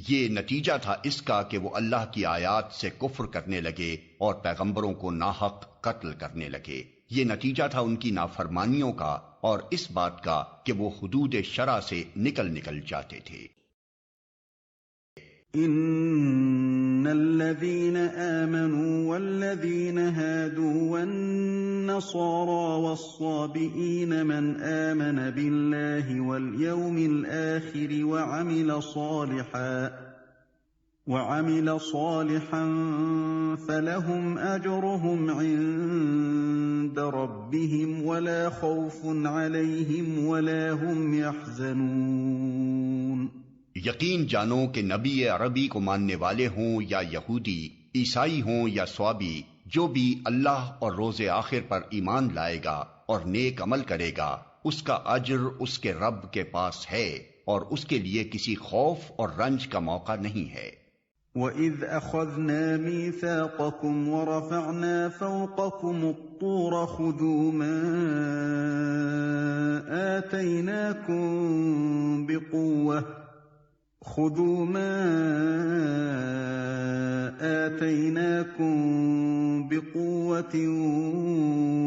یہ نتیجہ تھا اس کا کہ وہ اللہ کی آیات سے کفر کرنے لگے اور پیغمبروں کو ناحق قتل کرنے لگے۔ یہ نتیجہ تھا ان کی نافرمانیوں کا اور اس بات کا کہ وہ حدود شرع سے نکل جاتے تھے۔ ان الذين آمنوا والذين هادوا والنصارى والصابئين من آمن بالله واليوم الآخر وعمل صالحا فلهم أجرهم عند ربهم ولا خوف عليهم ولا هم يحزنون۔ یقین جانو کہ نبی عربی کو ماننے والے ہوں یا یہودی، عیسائی ہوں یا صوابی، جو بھی اللہ اور روز آخر پر ایمان لائے گا اور نیک عمل کرے گا اس کا اجر اس کے رب کے پاس ہے اور اس کے لیے کسی خوف اور رنج کا موقع نہیں ہے۔ وَإِذْ أَخَذْنَا مِيثَاقَكُمْ وَرَفَعْنَا فَوْقَكُمُ الطُّورَ خُذُوا مَا آتَيْنَاكُمْ بِقُوَّةٍ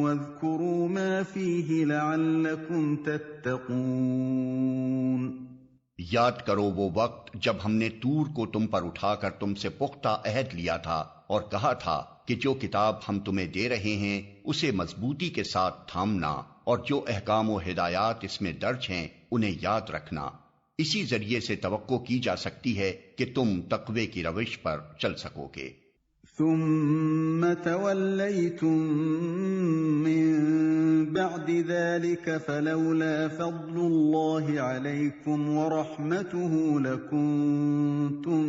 وَاذْكُرُوا مَا فِيهِ لَعَلَّكُمْ تَتَّقُونَ۔ یاد کرو وہ وقت جب ہم نے طور کو تم پر اٹھا کر تم سے پختہ عہد لیا تھا اور کہا تھا کہ جو کتاب ہم تمہیں دے رہے ہیں اسے مضبوطی کے ساتھ تھامنا اور جو احکام و ہدایات اس میں درج ہیں انہیں یاد رکھنا۔ اسی ذریعے سے توقع کی جا سکتی ہے کہ تم تقوی کی روش پر چل سکو گے۔ ثم توليتم من بعد ذلك فلولا فضل الله عليكم ورحمته لكنتم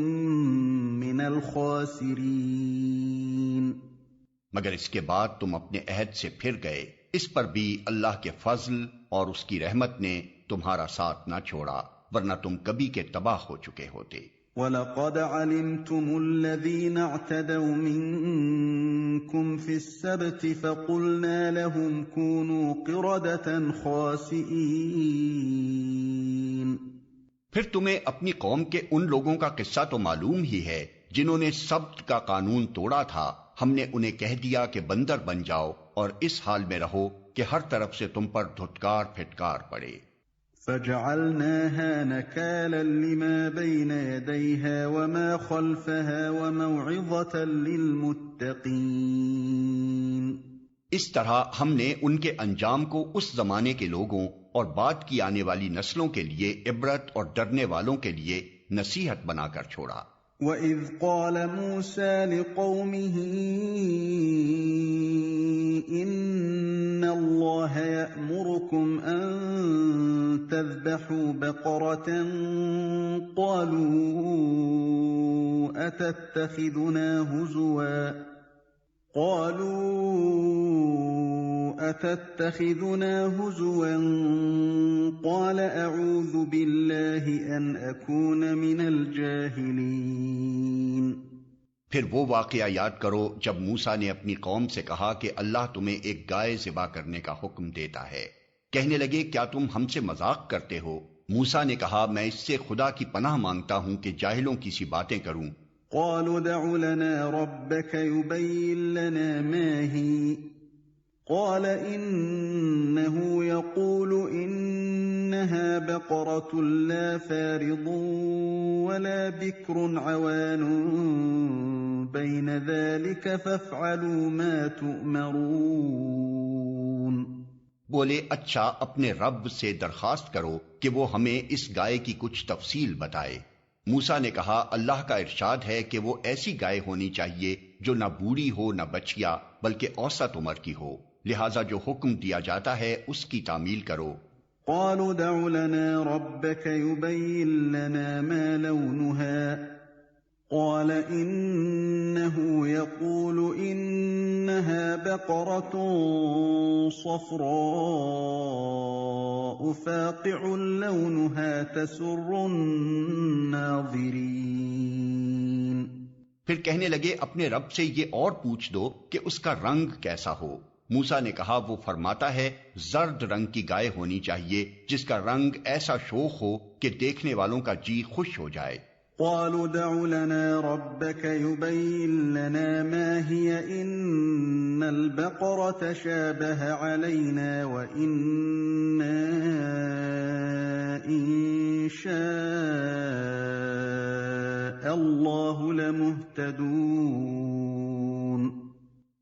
من الخاسرين۔ مگر اس کے بعد تم اپنے عہد سے پھر گئے، اس پر بھی اللہ کے فضل اور اس کی رحمت نے تمہارا ساتھ نہ چھوڑا، ورنہ تم کبھی کے تباہ ہو چکے ہوتے۔ وَلَقَدْ عَلِمْتُمُ الَّذِينَ اعْتَدَوْا مِنكُمْ فِي السَّبْتِ فَقُلْنَا لَهُمْ كُونُوا قِرَدَةً خَاسِئِينَ۔ پھر تمہیں اپنی قوم کے ان لوگوں کا قصہ تو معلوم ہی ہے جنہوں نے سبت کا قانون توڑا تھا، ہم نے انہیں کہہ دیا کہ بندر بن جاؤ اور اس حال میں رہو کہ ہر طرف سے تم پر دھتکار پھٹکار پڑے۔ فَجَعَلْنَاهَا نَكَالًا لِمَا بَيْنَ يَدَيْهَا وَمَا خَلْفَهَا وَمَوْعِظَةً لِلْمُتَّقِينَ۔ اس طرح ہم نے ان کے انجام کو اس زمانے کے لوگوں اور بعد کی آنے والی نسلوں کے لیے عبرت اور ڈرنے والوں کے لیے نصیحت بنا کر چھوڑا۔ وَإِذْ قَالَ مُوسَىٰ لِقَوْمِهِ إِنَّ اللَّهَ يَأْمُرُكُمْ أَن تَذْبَحُوا بَقَرَةً قَالُوا أَتَتَّخِذُنَا هُزُوًا قَالَ أَعُوذُ بِاللَّهِ أَنْ أَكُونَ مِنَ الْجَاهِلِينَ۔ پھر وہ واقعہ یاد کرو جب موسیٰ نے اپنی قوم سے کہا کہ اللہ تمہیں ایک گائے ذبح کرنے کا حکم دیتا ہے۔ کہنے لگے کیا تم ہم سے مذاق کرتے ہو؟ موسیٰ نے کہا میں اس سے خدا کی پناہ مانگتا ہوں کہ جاہلوں کی سی باتیں کروں۔ قالوا ادع لنا ربك يبين لنا ما هي قال إنه يقول إنها بقرة لا فارض ولا بكر عوان بين ذلك فافعلوا ما تؤمرون۔ بولے اچھا اپنے رب سے درخواست کرو کہ وہ ہمیں اس گائے کی کچھ تفصیل بتائے۔ موسیٰ نے کہا اللہ کا ارشاد ہے کہ وہ ایسی گائے ہونی چاہیے جو نہ بوڑھی ہو نہ بچیا بلکہ اوسط عمر کی ہو، لہذا جو حکم دیا جاتا ہے اس کی تعمیل کرو۔ قالوا ادع لنا ربك يبين لنا ما لونها قال إنه يقول إنها بقرة صفراء فاقع لونها تسر الناظرين۔ پھر کہنے لگے اپنے رب سے یہ اور پوچھ دو کہ اس کا رنگ کیسا ہو۔ موسیٰ نے کہا وہ فرماتا ہے زرد رنگ کی گائے ہونی چاہیے جس کا رنگ ایسا شوخ ہو کہ دیکھنے والوں کا جی خوش ہو جائے۔ قالوا ادع لنا ربك يبين لنا ما هي إن البقرة شابه علينا وإنا إن شاء الله لمهتدون۔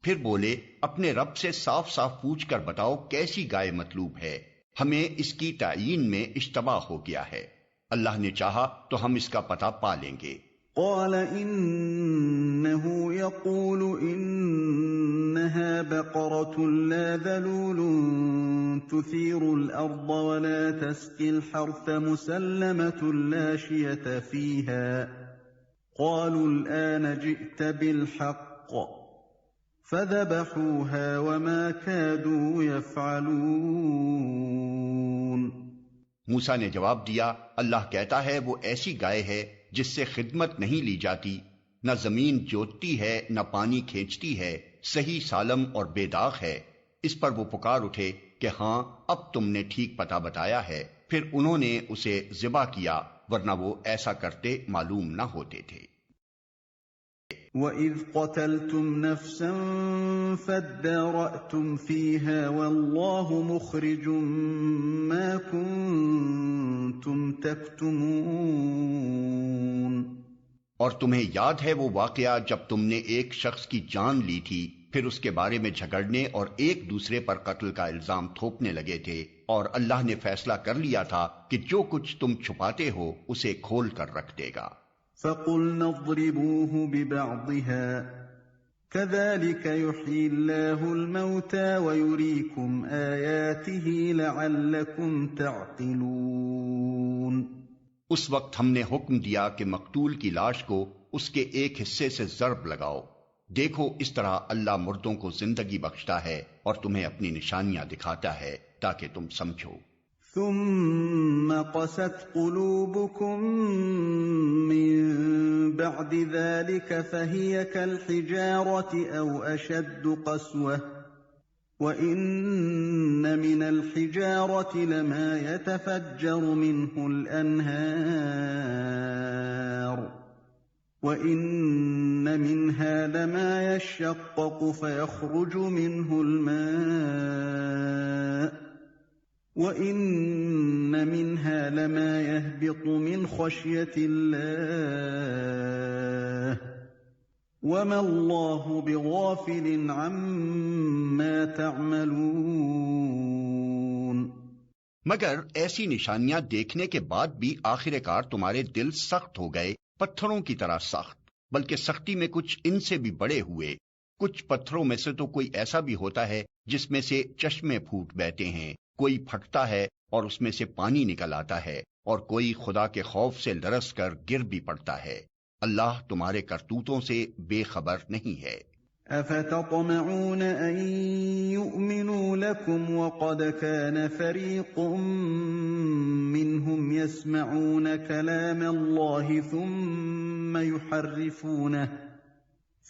پھر بولے اپنے رب سے صاف صاف پوچھ کر بتاؤ کیسی گائے مطلوب ہے، ہمیں اس کی تعیین میں اشتباہ ہو گیا ہے، اللہ نے چاہا تو ہم اس کا پتہ پا لیں گے۔ قال إنه يقول إنها بقرة لا ذلول تثير الأرض ولا تسقي الحرث مسلمة لا شية فيها قالوا الآن جئت بالحق فذبحوها وما كادوا يفعلون۔ موسیٰ نے جواب دیا، اللہ کہتا ہے وہ ایسی گائے ہے جس سے خدمت نہیں لی جاتی، نہ زمین جوتتی ہے نہ پانی کھینچتی ہے، صحیح سالم اور بے داغ ہے۔ اس پر وہ پکار اٹھے کہ ہاں اب تم نے ٹھیک پتہ بتایا ہے، پھر انہوں نے اسے ذبح کیا، ورنہ وہ ایسا کرتے معلوم نہ ہوتے تھے۔ وَإِذْ قَتَلْتُمْ نَفْسًا فَادَّارَأْتُمْ فِيهَا وَاللَّهُ مُخْرِجٌ مَا كُنتُمْ تَكْتُمُونَ۔ اور تمہیں یاد ہے وہ واقعہ جب تم نے ایک شخص کی جان لی تھی، پھر اس کے بارے میں جھگڑنے اور ایک دوسرے پر قتل کا الزام تھوپنے لگے تھے، اور اللہ نے فیصلہ کر لیا تھا کہ جو کچھ تم چھپاتے ہو اسے کھول کر رکھ دے گا۔ فَقُلْنَا اضْرِبُوهُ بِبَعْضِهَا كَذَلِكَ يُحْيِي اللَّهُ الْمَوْتَى وَيُرِيكُمْ آيَاتِهِ لَعَلَّكُمْ تَعْقِلُونَ۔ اس وقت ہم نے حکم دیا کہ مقتول کی لاش کو اس کے ایک حصے سے ضرب لگاؤ، دیکھو اس طرح اللہ مردوں کو زندگی بخشتا ہے اور تمہیں اپنی نشانیاں دکھاتا ہے تاکہ تم سمجھو۔ ثم قست قلوبكم من بعد ذلك فهي كالحجارة أو أشد قسوة وإن من الحجارة لما يتفجر منه الأنهار وإن منها لما يشقق فيخرج منه الماء وَإِنَّ مِنْهَا لَمَا يَهْبِطُ مِنْ خَشْيَةِ اللَّهِ وَمَا اللَّهُ بِغَافِلٍ عَمَّا تَعْمَلُونَ۔ مگر ایسی نشانیاں دیکھنے کے بعد بھی آخر کار تمہارے دل سخت ہو گئے، پتھروں کی طرح سخت، بلکہ سختی میں کچھ ان سے بھی بڑے ہوئے۔ کچھ پتھروں میں سے تو کوئی ایسا بھی ہوتا ہے جس میں سے چشمے پھوٹ بہتے ہیں، کوئی پھٹتا ہے اور اس میں سے پانی نکل آتا ہے، اور کوئی خدا کے خوف سے لرز کر گر بھی پڑتا ہے۔ اللہ تمہارے کرتوتوں سے بے خبر نہیں ہے۔ أَفَتَطْمَعُونَ أَن يُؤْمِنُوا لَكُمْ وَقَدْ كَانَ فَرِيقٌ مِّنْهُمْ يَسْمَعُونَ كَلَامَ اللَّهِ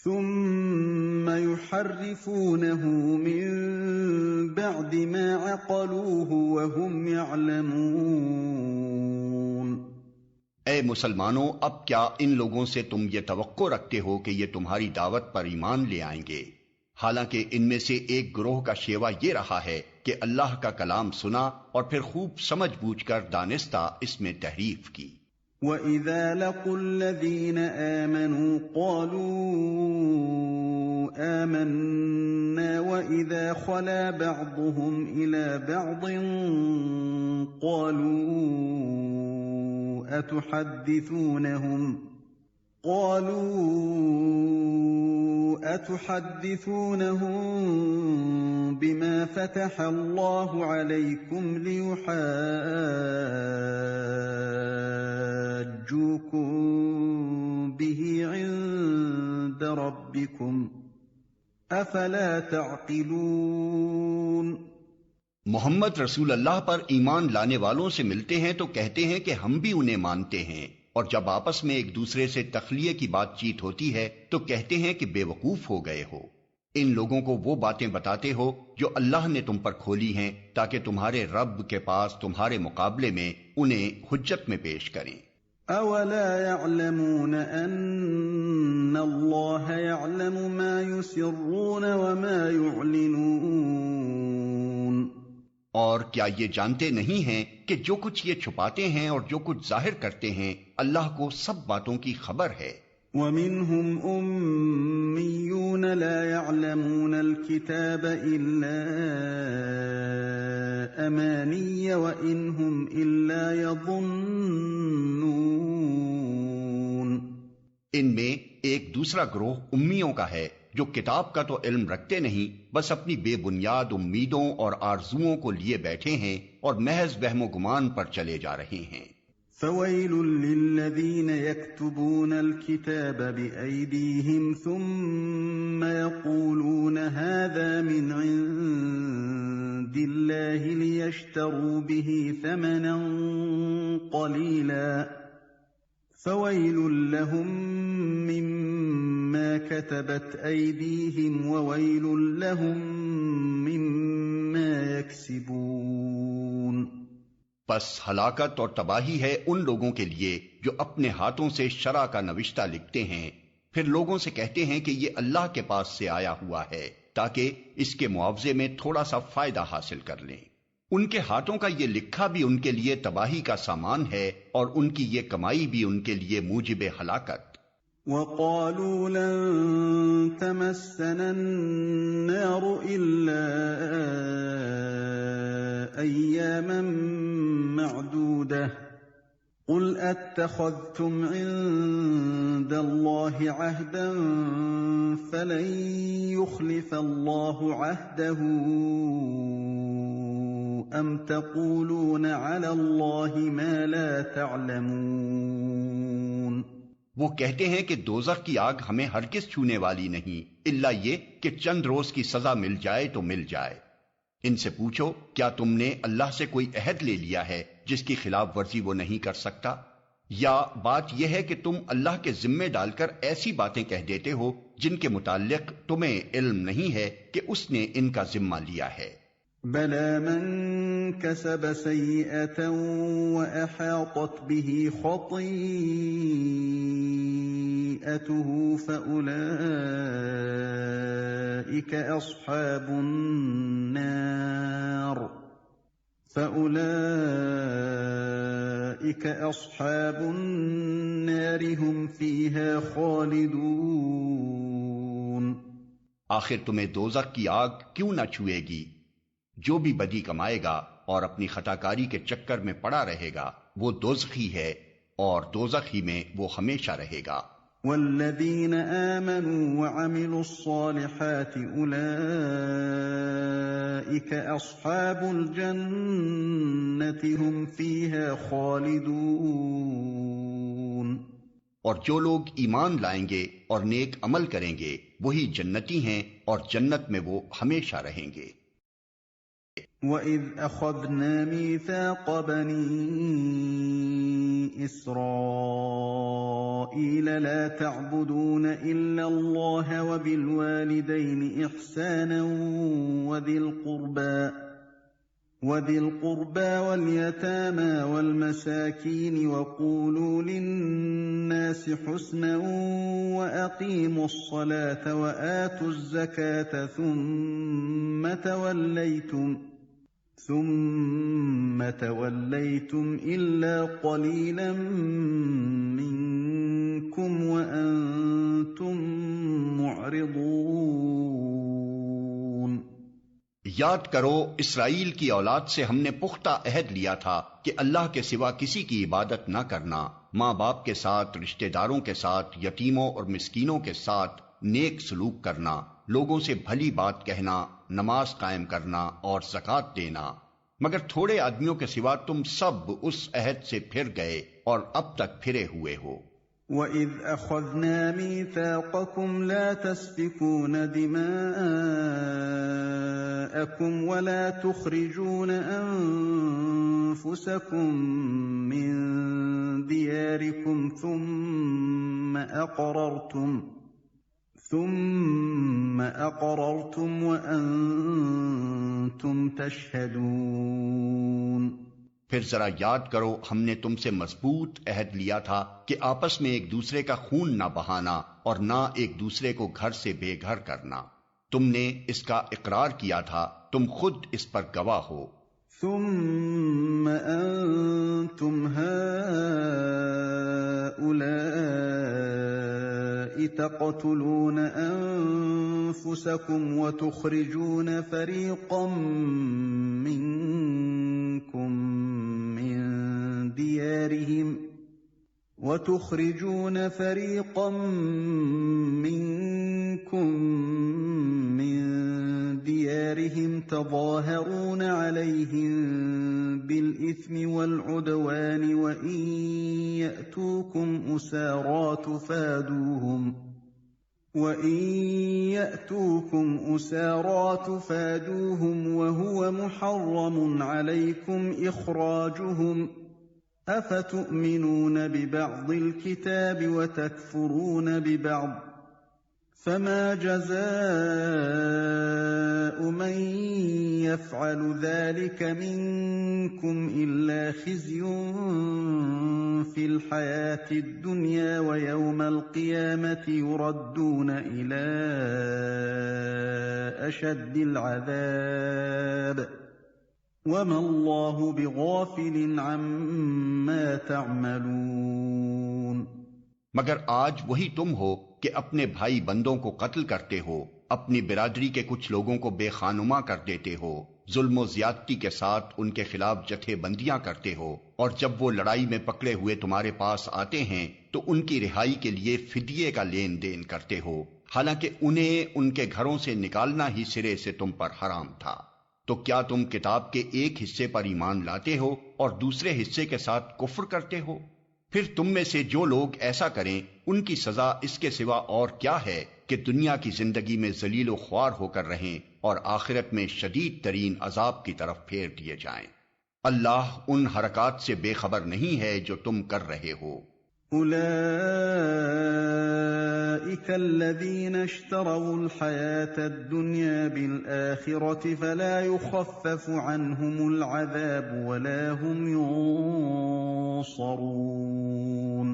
ثُمَّ يُحَرِّفُونَهُ مِن بَعْدِ مَا عَقَلُوهُ وَهُمْ يَعْلَمُونَ۔ اے مسلمانوں، اب کیا ان لوگوں سے تم یہ توقع رکھتے ہو کہ یہ تمہاری دعوت پر ایمان لے آئیں گے، حالانکہ ان میں سے ایک گروہ کا شیوا یہ رہا ہے کہ اللہ کا کلام سنا اور پھر خوب سمجھ بوجھ کر دانستہ اس میں تحریف کی۔ وَإِذَا لَقُوا الَّذِينَ آمَنُوا قَالُوا آمَنَّا وَإِذَا خَلَا بَعْضُهُمْ إِلَى بَعْضٍ قَالُوا أَتُحَدِّثُونَهُم بِمَا فَتَحَ اللَّهُ عَلَيْكُمْ لِيُحَاجُّوكُم بِهِ عِندَ رَبِّكُمْ أَفَلَا تَعْقِلُونَ۔ محمد رسول اللہ پر ایمان لانے والوں سے ملتے ہیں تو کہتے ہیں کہ ہم بھی انہیں مانتے ہیں، اور جب آپس میں ایک دوسرے سے تخلیہ کی بات چیت ہوتی ہے تو کہتے ہیں کہ بے وقوف ہو گئے ہو۔ ان لوگوں کو وہ باتیں بتاتے ہو جو اللہ نے تم پر کھولی ہیں تاکہ تمہارے رب کے پاس تمہارے مقابلے میں انہیں حجت میں پیش کریں۔ أَوَلَا يَعْلَمُونَ أَنَّ اللَّهَ يَعْلَمُ مَا يُسِرُّونَ وَمَا يُعْلِنُونَ۔ اور کیا یہ جانتے نہیں ہیں کہ جو کچھ یہ چھپاتے ہیں اور جو کچھ ظاہر کرتے ہیں اللہ کو سب باتوں کی خبر ہے۔ وَمِنْهُمْ أُمِّيُّونَ لَا يَعْلَمُونَ الْكِتَابَ إِلَّا أَمَانِيَّ وَإِنْ هُمْ إِلَّا يَظُنُّونَ۔ ان میں ایک دوسرا گروہ امیوں کا ہے جو کتاب کا تو علم رکھتے نہیں، بس اپنی بے بنیاد امیدوں اور آرزوؤں کو لیے بیٹھے ہیں اور محض وہم و گمان پر چلے جا رہے ہیں۔ فويل للذين يكتبون الكتاب بأيديهم ثم يقولون هذا من عند الله ليشتروا به ثمنا قليلا فويل لهم مما كتبت أيديهم وويل لهم مما يكسبون. بس ہلاکت اور تباہی ہے ان لوگوں کے لیے جو اپنے ہاتھوں سے شرع کا نوشتہ لکھتے ہیں پھر لوگوں سے کہتے ہیں کہ یہ اللہ کے پاس سے آیا ہوا ہے تاکہ اس کے معاوضے میں تھوڑا سا فائدہ حاصل کر لیں. ان کے ہاتھوں کا یہ لکھا بھی ان کے لیے تباہی کا سامان ہے اور ان کی یہ کمائی بھی ان کے لیے موجب ہلاکت. وَقَالُوا لَن تَمَسَّنَا النَّارُ إِلَّا أَيَّامًا مَّعْدُودَةً قُلْ أَتَّخَذْتُمْ عِندَ اللَّهِ عَهْدًا فَلَن يُخْلِفَ اللَّهُ عَهْدَهُ أَمْ تَقُولُونَ عَلَى اللَّهِ مَا لَا تَعْلَمُونَ. وہ کہتے ہیں کہ دوزخ کی آگ ہمیں ہرگز چھونے والی نہیں الا یہ کہ چند روز کی سزا مل جائے تو مل جائے. ان سے پوچھو کیا تم نے اللہ سے کوئی عہد لے لیا ہے جس کی خلاف ورزی وہ نہیں کر سکتا؟ یا بات یہ ہے کہ تم اللہ کے ذمے ڈال کر ایسی باتیں کہہ دیتے ہو جن کے متعلق تمہیں علم نہیں ہے کہ اس نے ان کا ذمہ لیا ہے. بَلَى مَن كَسَبَ سَيِّئَةً وَأَحَاطَتْ بِهِ خَطِيئَتُهُ فَأُولَئِكَ أَصْحَابُ النَّارِ هُمْ فِيهَا خَالِدُونَ. آخر تمہیں دوزخ کی آگ کیوں نہ چھوئے گی؟ جو بھی بدی کمائے گا اور اپنی خطاکاری کے چکر میں پڑا رہے گا وہ دوزخی ہے اور دوزخی میں وہ ہمیشہ رہے گا. والذین آمنوا وعملوا الصالحات اولئک اصحاب الجنة هم فیہا خالدون. اور جو لوگ ایمان لائیں گے اور نیک عمل کریں گے وہی جنتی ہیں اور جنت میں وہ ہمیشہ رہیں گے. وَإِذْ أَخَذْنَا مِيثَاقَ بَنِي إِسْرَائِيلَ لَا تَعْبُدُونَ إِلَّا اللَّهَ وَبِالْوَالِدَيْنِ إِحْسَانًا وَذِي الْقُرْبَى وَالْيَتَامَى وَالْمَسَاكِينِ وَقُولُوا لِلنَّاسِ حُسْنًا وَأَقِيمُوا الصَّلَاةَ وَآتُوا الزَّكَاةَ ثُمَّ تَوَلَّيْتُمْ إِلَّا قَلِيلًا مِّنكُمْ وَأَنتُم مُّعْرِضُونَ. یاد کرو اسرائیل کی اولاد سے ہم نے پختہ عہد لیا تھا کہ اللہ کے سوا کسی کی عبادت نہ کرنا، ماں باپ کے ساتھ، رشتہ داروں کے ساتھ، یتیموں اور مسکینوں کے ساتھ نیک سلوک کرنا، لوگوں سے بھلی بات کہنا، نماز قائم کرنا اور زکوٰۃ دینا. مگر تھوڑے آدمیوں کے سوا تم سب اس عہد سے پھر گئے اور اب تک پھرے ہوئے ہو. وَإِذْ أَخَذْنَا مِيثَاقَكُمْ لَا تَسْفِكُونَ دِمَاءَكُمْ وَلَا تُخْرِجُونَ أَنفُسَكُم مِّن دِيَارِكُمْ ثُمَّ أَقْرَرْتُمْ وَأَنتُمْ تَشْهَدُونَ. پھر ذرا یاد کرو ہم نے تم سے مضبوط عہد لیا تھا کہ آپس میں ایک دوسرے کا خون نہ بہانا اور نہ ایک دوسرے کو گھر سے بے گھر کرنا. تم نے اس کا اقرار کیا تھا، تم خود اس پر گواہ ہو. ثم أنتم هؤلاء تقتلون أنفسكم وتخرجون فريقا منكم من ديارهم تظاهرون عليهم بالإثم والعدوان وإن يأتوكم أسارى تفادوهم وهو محرم عليكم إخراجهم أفتؤمنون ببعض الكتاب وتكفرون ببعض فما جزاء من يفعل ذلك منكم إلا خزي في الحياة الدنيا ويوم القيامة يردون إلى أشد العذاب وما الله بغافل عما تعملون. مگر آج وہی تم ہو کہ اپنے بھائی بندوں کو قتل کرتے ہو، اپنی برادری کے کچھ لوگوں کو بے خانما کر دیتے ہو، ظلم و زیادتی کے ساتھ ان کے خلاف جتھے بندیاں کرتے ہو، اور جب وہ لڑائی میں پکڑے ہوئے تمہارے پاس آتے ہیں تو ان کی رہائی کے لیے فدیے کا لین دین کرتے ہو، حالانکہ انہیں ان کے گھروں سے نکالنا ہی سرے سے تم پر حرام تھا. تو کیا تم کتاب کے ایک حصے پر ایمان لاتے ہو اور دوسرے حصے کے ساتھ کفر کرتے ہو؟ پھر تم میں سے جو لوگ ایسا کریں ان کی سزا اس کے سوا اور کیا ہے کہ دنیا کی زندگی میں ذلیل و خوار ہو کر رہیں اور آخرت میں شدید ترین عذاب کی طرف پھیر دیے جائیں. اللہ ان حرکات سے بے خبر نہیں ہے جو تم کر رہے ہو. أولئك الذين اشتروا الحياة الدنيا بالآخرة فلا يخفف عنهم العذاب ولا هم ينصرون.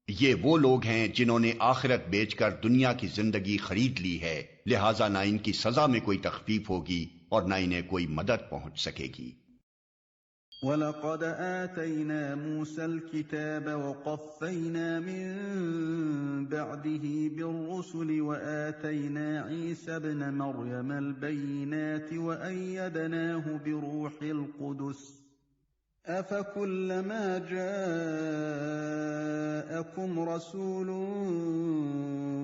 یہ وہ لوگ ہیں جنہوں نے آخرت بیچ کر دنیا کی زندگی خرید لی ہے، لہٰذا نہ ان کی سزا میں کوئی تخفیف ہوگی اور نہ انہیں کوئی مدد پہنچ سکے گی. وَلَقَدْ آتَيْنَا مُوسَى الْكِتَابَ وَقَفَّيْنَا مِن بَعْدِهِ بِالرُّسُلِ وَآتَيْنَا عِيسَى ابْنَ مَرْيَمَ الْبَيِّنَاتِ وَأَيَّدْنَاهُ بِرُوحِ الْقُدُسِ أَفَكُلَّمَا جَاءَكُمْ رَسُولٌ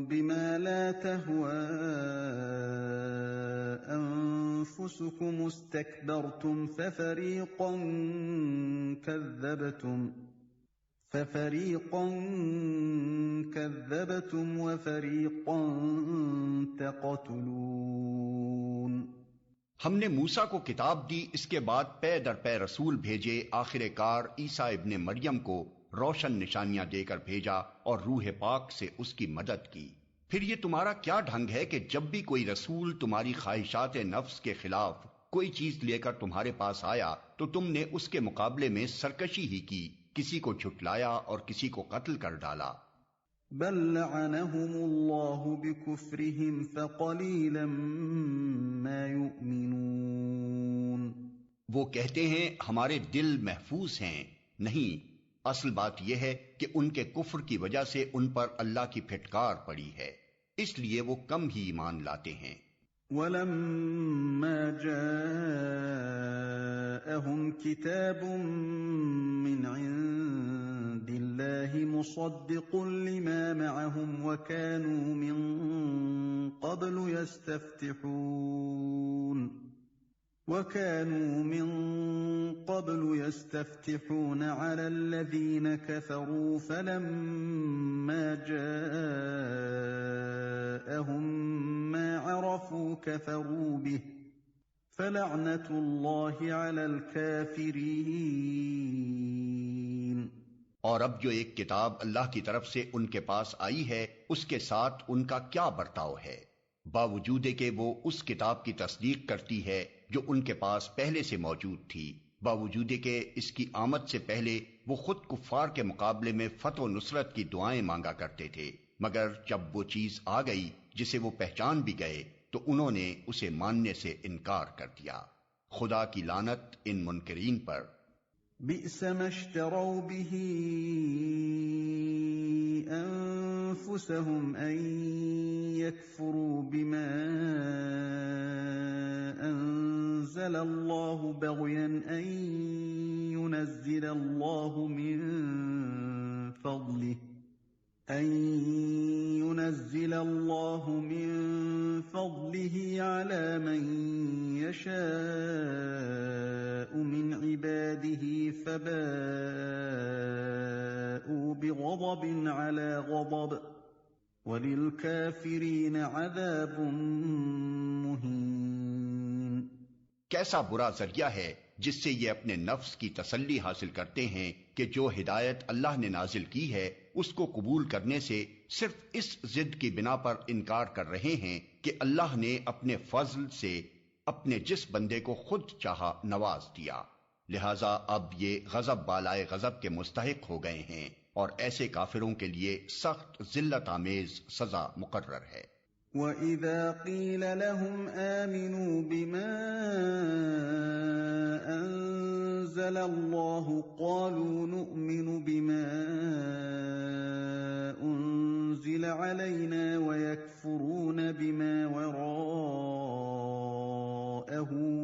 بِمَا لَا تَهْوَىٰ أَنفُسُكُمُ اسْتَكْبَرْتُمْ فَفَرِيقًا كَذَّبْتُمْ وَفَرِيقًا تَقْتُلُونَ. ہم نے موسیٰ کو کتاب دی، اس کے بعد پے در پے رسول بھیجے، آخر کار عیسیٰ ابن مریم کو روشن نشانیاں دے کر بھیجا اور روح پاک سے اس کی مدد کی. پھر یہ تمہارا کیا ڈھنگ ہے کہ جب بھی کوئی رسول تمہاری خواہشات نفس کے خلاف کوئی چیز لے کر تمہارے پاس آیا تو تم نے اس کے مقابلے میں سرکشی ہی کی، کسی کو جھٹلایا اور کسی کو قتل کر ڈالا. بل لعنهم اللہ بکفرهم فقلیلا ما یؤمنون. وہ کہتے ہیں ہمارے دل محفوظ ہیں، نہیں، اصل بات یہ ہے کہ ان کے کفر کی وجہ سے ان پر اللہ کی پھٹکار پڑی ہے، اس لیے وہ کم ہی ایمان لاتے ہیں. وَلَمَّا جَاءَهُمْ كِتَابٌ مِّنْ عِندِ اللَّهِ مُصَدِّقٌ لِّمَا مَعَهُمْ وَكَانُوا مِن قَبْلُ يَسْتَفْتِحُونَ عَلَى الَّذِينَ كَفَرُوا فَلَمَّا جَاءَهُم مَّا عَرَفُوا كَفَرُوا بِهِ فَلَعْنَةُ اللَّهِ عَلَى الْكَافِرِينَ. اور اب جو ایک کتاب اللہ کی طرف سے ان کے پاس آئی ہے اس کے ساتھ ان کا کیا برتاؤ ہے، باوجود کہ وہ اس کتاب کی تصدیق کرتی ہے جو ان کے پاس پہلے سے موجود تھی، باوجود کہ اس کی آمد سے پہلے وہ خود کفار کے مقابلے میں فتح و نصرت کی دعائیں مانگا کرتے تھے، مگر جب وہ چیز آ گئی جسے وہ پہچان بھی گئے تو انہوں نے اسے ماننے سے انکار کر دیا. خدا کی لعنت ان منکرین پر. بئس ما اشتروا به أنفسهم أن يكفروا بما أنزل الله بغيا أن ينزل الله من فضله على من يشاء من عباده فباءوا بغضب على غضب وَلِلْكَافِرِينَ عَذَابٌ مُّهِينٌ۔ کیسا برا ذریعہ ہے جس سے یہ اپنے نفس کی تسلی حاصل کرتے ہیں کہ جو ہدایت اللہ نے نازل کی ہے اس کو قبول کرنے سے صرف اس ضد کی بنا پر انکار کر رہے ہیں کہ اللہ نے اپنے فضل سے اپنے جس بندے کو خود چاہا نواز دیا، لہذا اب یہ غضب بالائے غضب کے مستحق ہو گئے ہیں، اور ایسے کافروں کے لیے سخت ذلت آمیز سزا مقرر ہے۔ وَإِذَا قِيلَ لَهُمْ آمِنُوا بِمَا أَنزَلَ اللَّهُ قَالُوا نُؤْمِنُ بِمَا أُنزِلَ عَلَيْنَا وَيَكْفُرُونَ بِمَا وَرَاءَهُ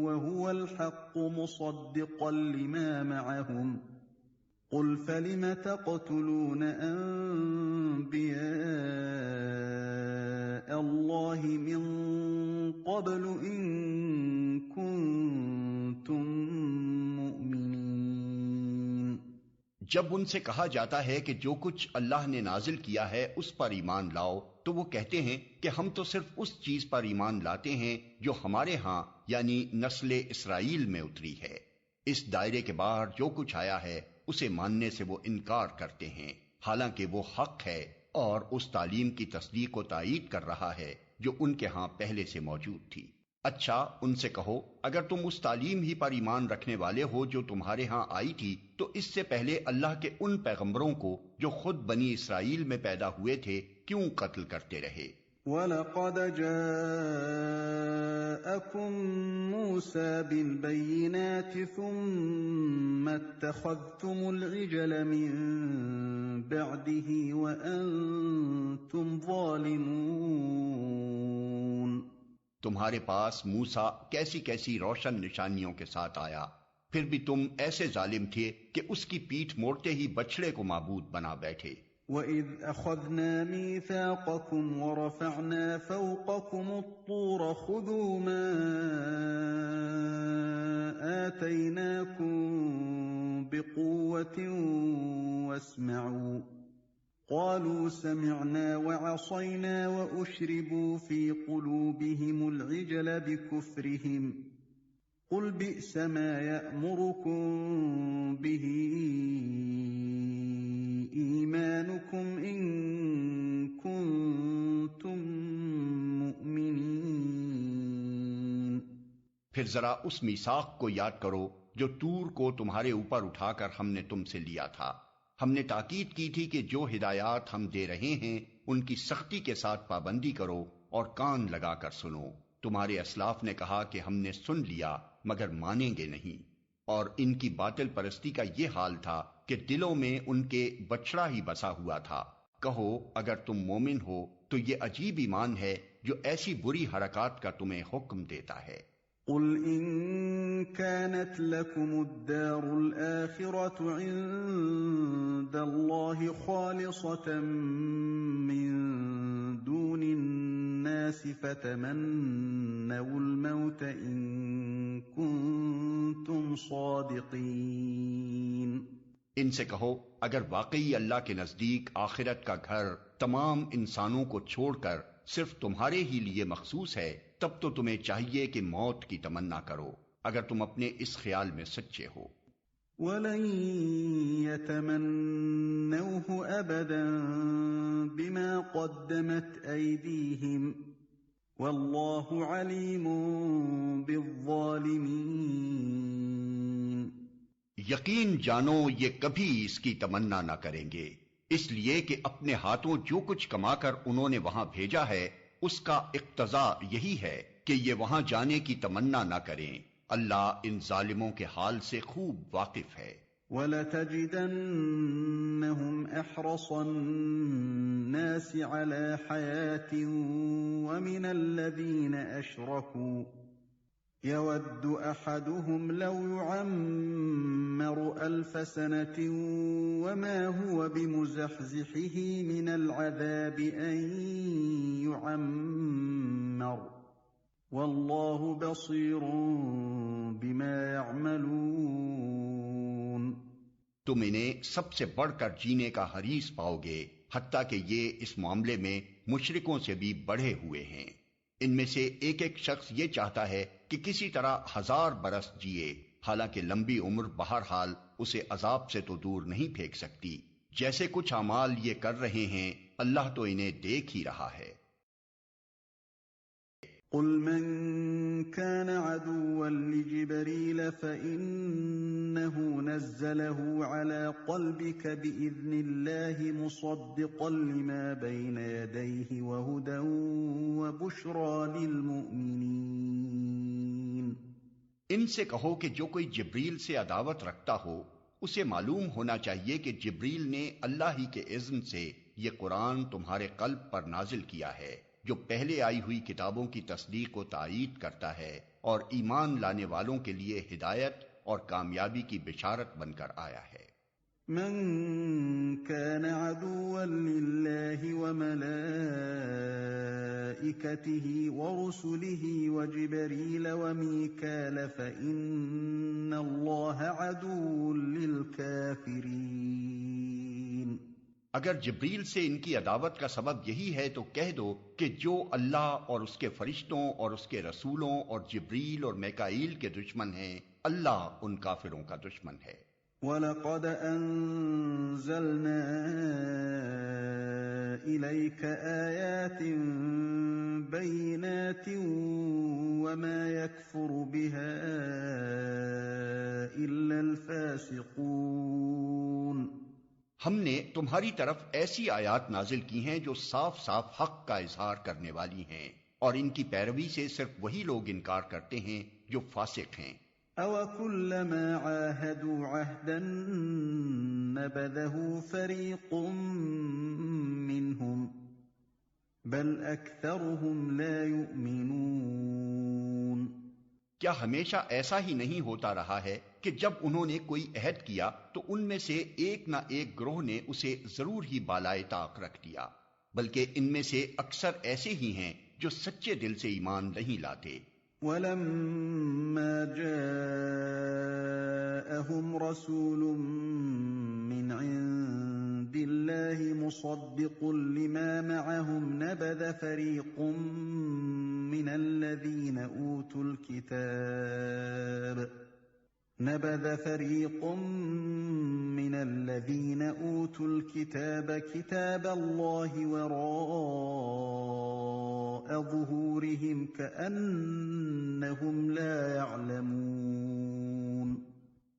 وَهُوَ الْحَقُّ مُصَدِّقًا لِمَا مَعَهُمْ قُلْ فَلِمَ تَقْتُلُونَ أَنبِيَاءَ اللَّهِ مِن قَبْلُ إِن كُنتُم مُّؤْمِنِينَ۔ جب ان سے کہا جاتا ہے کہ جو کچھ اللہ نے نازل کیا ہے اس پر ایمان لاؤ تو وہ کہتے ہیں کہ ہم تو صرف اس چیز پر ایمان لاتے ہیں جو ہمارے ہاں یعنی نسل اسرائیل میں اتری ہے، اس دائرے کے باہر جو کچھ آیا ہے اسے ماننے سے وہ انکار کرتے ہیں، حالانکہ وہ حق ہے اور اس تعلیم کی تصدیق و تائید کر رہا ہے جو ان کے ہاں پہلے سے موجود تھی۔ اچھا ان سے کہو اگر تم اس تعلیم ہی پر ایمان رکھنے والے ہو جو تمہارے ہاں آئی تھی تو اس سے پہلے اللہ کے ان پیغمبروں کو جو خود بنی اسرائیل میں پیدا ہوئے تھے کیوں قتل کرتے رہے؟ وَلَقَدْ جَاءَكُم مُّوسَىٰ بِالْبَيِّنَاتِ ثُمَّ اتَّخَذْتُمُ الْعِجْلَ مِن بَعْدِهِ وَأَنتُمْ ظَالِمُونَ۔ تمہارے پاس موسیٰ کیسی کیسی روشن نشانیوں کے ساتھ آیا، پھر بھی تم ایسے ظالم تھے کہ اس کی پیٹھ موڑتے ہی بچڑے کو معبود بنا بیٹھے۔ وَإِذْ أَخَذْنَا مِيثَاقَكُمْ وَرَفَعْنَا فَوْقَكُمُ الطُّورَ خُذُوا مَا آتَيْنَاكُمْ بِقُوَّةٍ وَاسْمَعُوا قَالُوا سَمِعْنَا وَعَصَيْنَا وَأُشْرِبُوا فِي قُلُوبِهِمُ الْعِجْلَ بِكُفْرِهِمْ قُلْ بِئْسَ مَا يَأْمُرُكُمْ بِهِ ایمانکم ان کنتم مؤمنین۔ پھر ذرا اس میثاق کو یاد کرو جو طور کو تمہارے اوپر اٹھا کر ہم نے تم سے لیا تھا، ہم نے تاکید کی تھی کہ جو ہدایات ہم دے رہے ہیں ان کی سختی کے ساتھ پابندی کرو اور کان لگا کر سنو۔ تمہارے اسلاف نے کہا کہ ہم نے سن لیا مگر مانیں گے نہیں، اور ان کی باطل پرستی کا یہ حال تھا کہ دلوں میں ان کے بچڑا ہی بسا ہوا تھا۔ کہو اگر تم مومن ہو تو یہ عجیب ایمان ہے جو ایسی بری حرکات کا تمہیں حکم دیتا ہے۔ قل ان كانت لكم الدار الآخرة عند الله خالصة من دون الناس فتمنوا الموت ان كنتم صادقين۔ ان سے کہو اگر واقعی اللہ کے نزدیک آخرت کا گھر تمام انسانوں کو چھوڑ کر صرف تمہارے ہی لیے مخصوص ہے تب تو تمہیں چاہیے کہ موت کی تمنا کرو اگر تم اپنے اس خیال میں سچے ہو۔ وَلَن يَتَمَنَّوْهُ أَبَدًا بِمَا قَدَّمَتْ أَيْدِيهِمْ وَاللَّهُ عَلِيمٌ بِالظَّالِمِينَ۔ یقین جانو یہ کبھی اس کی تمنا نہ کریں گے، اس لیے کہ اپنے ہاتھوں جو کچھ کما کر انہوں نے وہاں بھیجا ہے اس کا اقتضا یہی ہے کہ یہ وہاں جانے کی تمنا نہ کریں۔ اللہ ان ظالموں کے حال سے خوب واقف ہے۔ وَلَتَجِدَنَّهُمْ أَحْرَصَ النَّاسِ عَلَى حَيَاةٍ وَمِنَ الَّذِينَ أَشْرَكُوا يَوَدُّ أَحَدُهُمْ لَوْ يُعَمَّرُ أَلْفَ سَنَةٍ وَمَا هُوَ بِمُزَحْزِحِهِ مِنَ الْعَذَابِ أَن يُعَمَّرَ وَاللَّهُ بَصِيرٌ بِمَا يَعْمَلُونَ۔ تم انہیں سب سے بڑھ کر جینے کا حریص پاؤ گے، حتیٰ کہ یہ اس معاملے میں مشرکوں سے بھی بڑھے ہوئے ہیں۔ ان میں سے ایک ایک شخص یہ چاہتا ہے کہ کسی طرح 1000 برس جیے، حالانکہ لمبی عمر بہرحال اسے عذاب سے تو دور نہیں پھینک سکتی۔ جیسے کچھ اعمال یہ کر رہے ہیں، اللہ تو انہیں دیکھ ہی رہا ہے۔ قل من كان عدوا لجبريل فإنه نزله على قلبك بإذن الله مصدقا لما بين يديه وهدى وبشرى للمؤمنين۔ ان سے کہو کہ جو کوئی جبریل سے عداوت رکھتا ہو اسے معلوم ہونا چاہیے کہ جبریل نے اللہ ہی کے اذن سے یہ قرآن تمہارے قلب پر نازل کیا ہے، جو پہلے آئی ہوئی کتابوں کی تصدیق و تائید کرتا ہے اور ایمان لانے والوں کے لیے ہدایت اور کامیابی کی بشارت بن کر آیا ہے۔ من كان عدوا لله وملائكته ورسله وجبريل وميكال فإن الله عدو للكافرين۔ اگر جبریل سے ان کی عداوت کا سبب یہی ہے تو کہہ دو کہ جو اللہ اور اس کے فرشتوں اور اس کے رسولوں اور جبریل اور میکائیل کے دشمن ہیں، اللہ ان کافروں کا دشمن ہے۔ وَلَقَدْ أَنزَلْنَا إِلَيْكَ آيَاتٍ بَيِّنَاتٍ وَمَا يَكْفُرُ بِهَا إِلَّا الْفَاسِقُونَ۔ ہم نے تمہاری طرف ایسی آیات نازل کی ہیں جو صاف صاف حق کا اظہار کرنے والی ہیں، اور ان کی پیروی سے صرف وہی لوگ انکار کرتے ہیں جو فاسق ہیں۔ أَوَكُلَّمَا عَاهَدُوا عَهْدًا نَبَذَهُ فَرِيقٌ مِّنْهُمْ بَلْ أَكْثَرُهُمْ لَا يُؤْمِنُونَ۔ کیا ہمیشہ ایسا ہی نہیں ہوتا رہا ہے کہ جب انہوں نے کوئی عہد کیا تو ان میں سے ایک نہ ایک گروہ نے اسے ضرور ہی بالائے طاق رکھ دیا، بلکہ ان میں سے اکثر ایسے ہی ہیں جو سچے دل سے ایمان نہیں لاتے۔ وَلَمَّا جَاءَهُمْ رَسُولٌ مِّنْ عِندِ اللَّهِ مُصَدِّقٌ لِّمَا مَعَهُمْ نَبَذَ فَرِيقٌ مِّنَ الَّذِينَ أُوتُوا الْكِتَابَ كِتَابَ اللَّهِ وَرَاءَ ظُهُورِهِمْ كَأَنَّهُمْ لَا يَعْلَمُونَ۔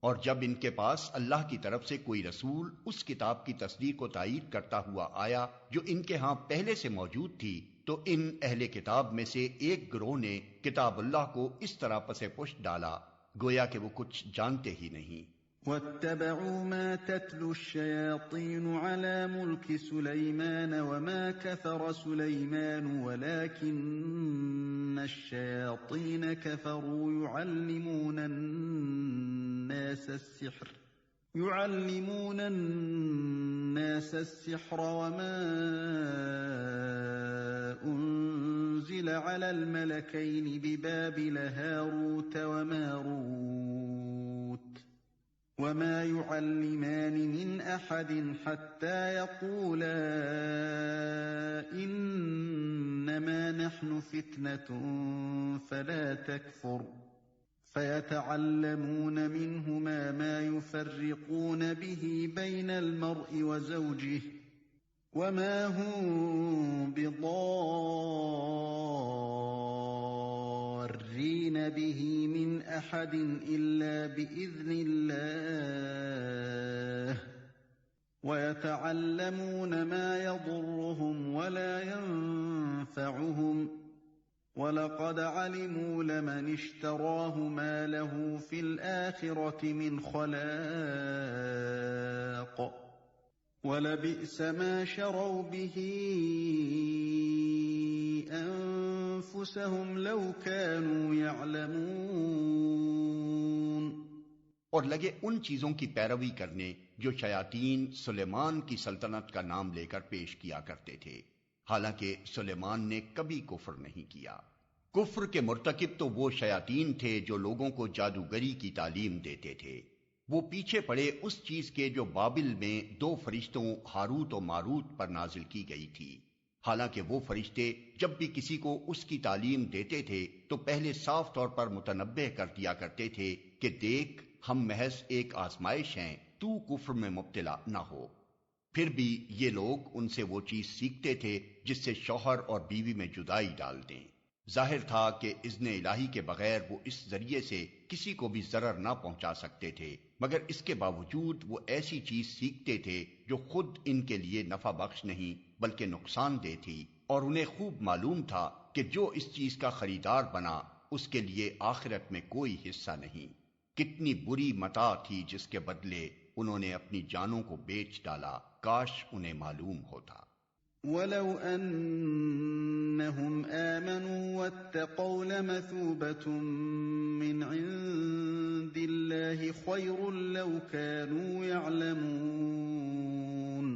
اور جب ان کے پاس اللہ کی طرف سے کوئی رسول اس کتاب کی تصدیق و تائید کرتا ہوا آیا جو ان کے ہاں پہلے سے موجود تھی، تو ان اہل کتاب میں سے ایک گروہ نے کتاب اللہ کو اس طرح پس پشت ڈالا گویا کہ وہ کچھ جانتے ہی نہیں۔ وَاتَّبَعُوا مَا تَتْلُو الشَّيَاطِينُ عَلَى مُلْكِ سُلَيْمَانَ وَمَا كَفَرَ سُلَيْمَانُ وَلَٰكِنَّ الشَّيَاطِينَ كَفَرُوا يُعَلِّمُونَ النَّاسَ السِّحْرَ وَمَا أُنزِلَ عَلَى الْمَلَكَيْنِ بِبَابِلَ هَارُوتَ وَمَارُوتَ وَمَا يُعَلِّمَانِ مِنْ أَحَدٍ حَتَّى يَقُولَا إِنَّمَا نَحْنُ فِتْنَةٌ فَلَا تَكْفُرْ فَيَتَعَلَّمُونَ مِنْهُمَا مَا يُفَرِّقُونَ بِهِ بَيْنَ الْمَرْءِ وَزَوْجِهِ وَمَا هُمْ بِضَارِّينَ بِهِ مِنْ أَحَدٍ إِلَّا بِإِذْنِ اللَّهِ وَيَتَعَلَّمُونَ مَا يَضُرُّهُمْ وَلَا يَنفَعُهُمْ وَلَقَدْ عَلِمُوا لَمَنِ اشْتَرَاهُ مَا لَهُ فِي الْآخِرَةِ مِنْ خَلَاقٍ وَلَبِئْسَ مَا شَرَوْا بِهِ أَنفُسَهُمْ لَوْ كَانُوا يَعْلَمُونَ۔ اور لگے ان چیزوں کی پیروی کرنے جو شیاطین سلیمان کی سلطنت کا نام لے کر پیش کیا کرتے تھے، حالانکہ سلیمان نے کبھی کفر نہیں کیا۔ کفر کے مرتکب تو وہ شیاطین تھے جو لوگوں کو جادوگری کی تعلیم دیتے تھے۔ وہ پیچھے پڑے اس چیز کے جو بابل میں 2 فرشتوں ہاروت و ماروت پر نازل کی گئی تھی، حالانکہ وہ فرشتے جب بھی کسی کو اس کی تعلیم دیتے تھے تو پہلے صاف طور پر متنبہ کر دیا کرتے تھے کہ دیکھ، ہم محض ایک آزمائش ہیں، تو کفر میں مبتلا نہ ہو۔ پھر بھی یہ لوگ ان سے وہ چیز سیکھتے تھے جس سے شوہر اور بیوی میں جدائی ڈال دیں۔ ظاہر تھا کہ اذن الہی کے بغیر وہ اس ذریعے سے کسی کو بھی ضرر نہ پہنچا سکتے تھے، مگر اس کے باوجود وہ ایسی چیز سیکھتے تھے جو خود ان کے لیے نفع بخش نہیں بلکہ نقصان دہ تھی، اور انہیں خوب معلوم تھا کہ جو اس چیز کا خریدار بنا اس کے لیے آخرت میں کوئی حصہ نہیں۔ کتنی بری متاع تھی جس کے بدلے انہوں نے اپنی جانوں کو بیچ ڈالا، کاش انہیں معلوم ہوتا۔ وَلَوْ أَنَّهُمْ آمَنُوا وَاتَّقَوْا لَمَثُوبَةٌ مِّنْ عِندِ اللَّهِ خَيْرٌ لَوْ كَانُوا يَعْلَمُونَ۔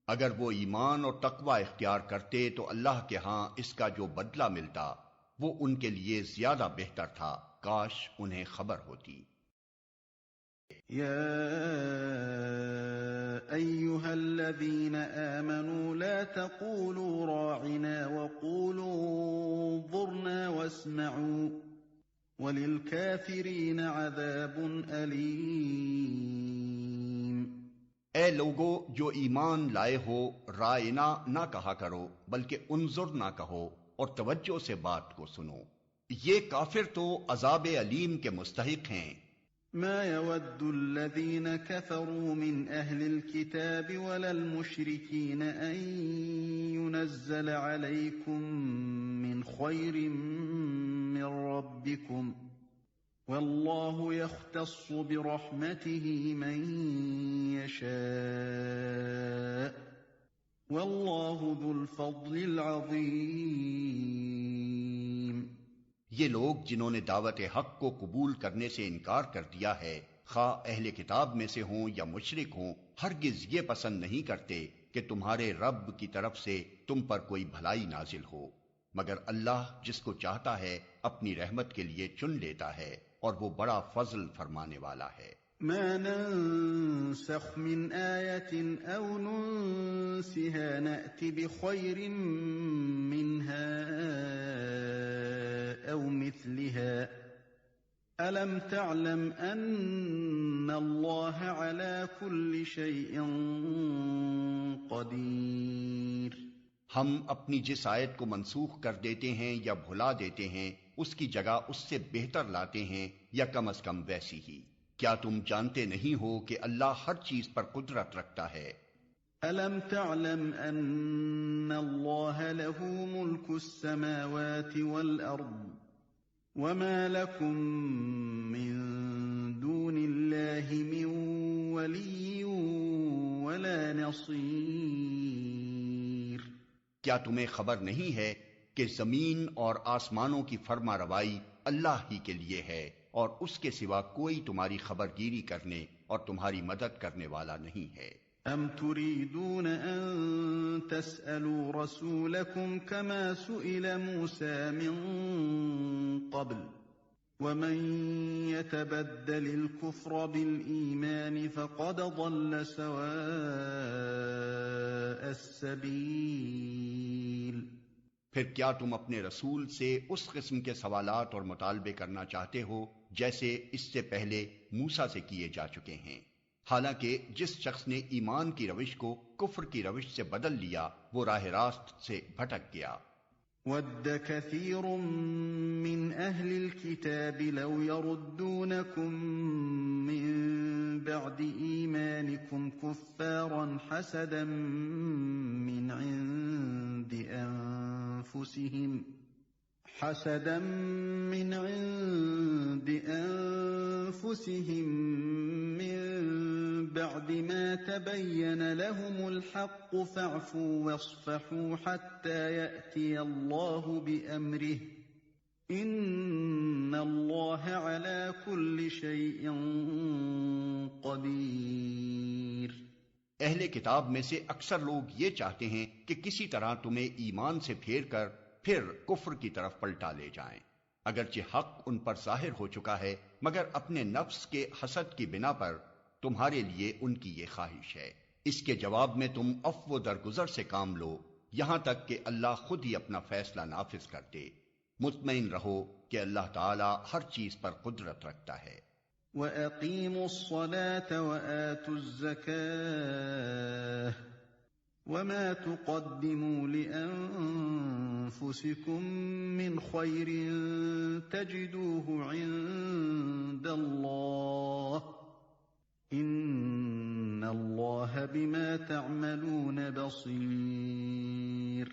اگر وہ ایمان اور تقوی اختیار کرتے تو اللہ کے ہاں اس کا جو بدلہ ملتا وہ ان کے لیے زیادہ بہتر تھا، کاش انہیں خبر ہوتی۔ يَا أَيُّهَا الَّذِينَ آمَنُوا لَا تَقُولُوا رَاعِنَا وَقُولُوا انظُرْنَا وَاسْمَعُوا وَلِلْكَافِرِينَ عَذَابٌ أَلِيمٌ۔ اے لوگو جو ایمان لائے ہو، رائنا نہ کہا کرو بلکہ انظر نہ کہو اور توجہ سے بات کو سنو، یہ کافر تو عذاب علیم کے مستحق ہیں۔ ما يود الذين كفروا من أهل الكتاب ولا المشركين أن ينزل عليكم من خير من ربكم والله يختص برحمته من يشاء والله ذو الفضل العظيم۔ یہ لوگ جنہوں نے دعوت حق کو قبول کرنے سے انکار کر دیا ہے، خواہ اہل کتاب میں سے ہوں یا مشرک ہوں، ہرگز یہ پسند نہیں کرتے کہ تمہارے رب کی طرف سے تم پر کوئی بھلائی نازل ہو، مگر اللہ جس کو چاہتا ہے اپنی رحمت کے لیے چن لیتا ہے، اور وہ بڑا فضل فرمانے والا ہے۔ ما ننسخ من آية أو ننسها نأت بخير منها أو مثلها ألم تعلم أن الله على كل شيء قدير۔ ہم اپنی جس آیت کو منسوخ کر دیتے ہیں یا بھلا دیتے ہیں اس کی جگہ اس سے بہتر لاتے ہیں یا کم از کم ویسی ہی۔ کیا تم جانتے نہیں ہو کہ اللہ ہر چیز پر قدرت رکھتا ہے؟ أَلَمْ تَعْلَمْ أَنَّ اللَّهَ لَهُ مُلْكُ السَّمَاوَاتِ وَالْأَرْضِ وَمَا لَكُم مِّن دُونِ اللَّهِ مِن وَلِيٍّ وَلَا نَصِيرٍ۔ کیا تمہیں خبر نہیں ہے کہ زمین اور آسمانوں کی فرما روائی اللہ ہی کے لیے ہے، اور اس کے سوا کوئی تمہاری خبر گیری کرنے اور تمہاری مدد کرنے والا نہیں ہے۔ أَمْ تُرِيدُونَ أَن تَسْأَلُوا رَسُولَكُمْ كَمَا سُئِلَ مُوسَى مِن قَبْلُ وَمَن يَتَبَدَّلِ الْكُفْرَ بِالْإِيمَانِ فَقَدْ ضَلَّ سَوَاءَ السَّبِيلِ۔ پھر کیا تم اپنے رسول سے اس قسم کے سوالات اور مطالبے کرنا چاہتے ہو جیسے اس سے پہلے موسیٰ سے کیے جا چکے ہیں؟ حالانکہ جس شخص نے ایمان کی روش کو کفر کی روش سے بدل لیا وہ راہ راست سے بھٹک گیا۔ وَدَّ كَثِيرٌ مِّنْ أَهْلِ الْكِتَابِ لَوْ يَرُدُّونَكُم مِّن بَعْدِ إِيمَانِكُمْ كُفَّارًا حَسَدًا مِّنْ عِندِ أَنفُسِهِم مِّن بَعْدِ مَا تَبَيَّنَ لَهُمُ الْحَقُّ فَاعْفُوا وَاصْفَحُوا حَتَّى يَأْتِيَ اللَّهُ بِأَمْرِهِ إِنَّ اللَّهَ عَلَى كُلِّ شَيْءٍ قَدِيرٌ۔ اہل کتاب میں سے اکثر لوگ یہ چاہتے ہیں کہ کسی طرح تمہیں ایمان سے پھیر کر پھر کفر کی طرف پلٹا لے جائیں۔ اگرچہ حق ان پر ظاہر ہو چکا ہے، مگر اپنے نفس کے حسد کی بنا پر تمہارے لیے ان کی یہ خواہش ہے۔ اس کے جواب میں تم عفو درگزر سے کام لو یہاں تک کہ اللہ خود ہی اپنا فیصلہ نافذ کر دے۔ مطمئن رہو کہ اللہ تعالی ہر چیز پر قدرت رکھتا ہے۔ وَأَقِيمُوا الصَّلَاةَ وَآتُوا الزَّكَاةَ وَمَا تُقَدِّمُوا لِأَنفُسِكُم مِّنْ خَيْرٍ تَجِدُوهُ عِندَ اللَّهِ إِنَّ اللَّهَ بِمَا تَعْمَلُونَ بَصِيرٌ۔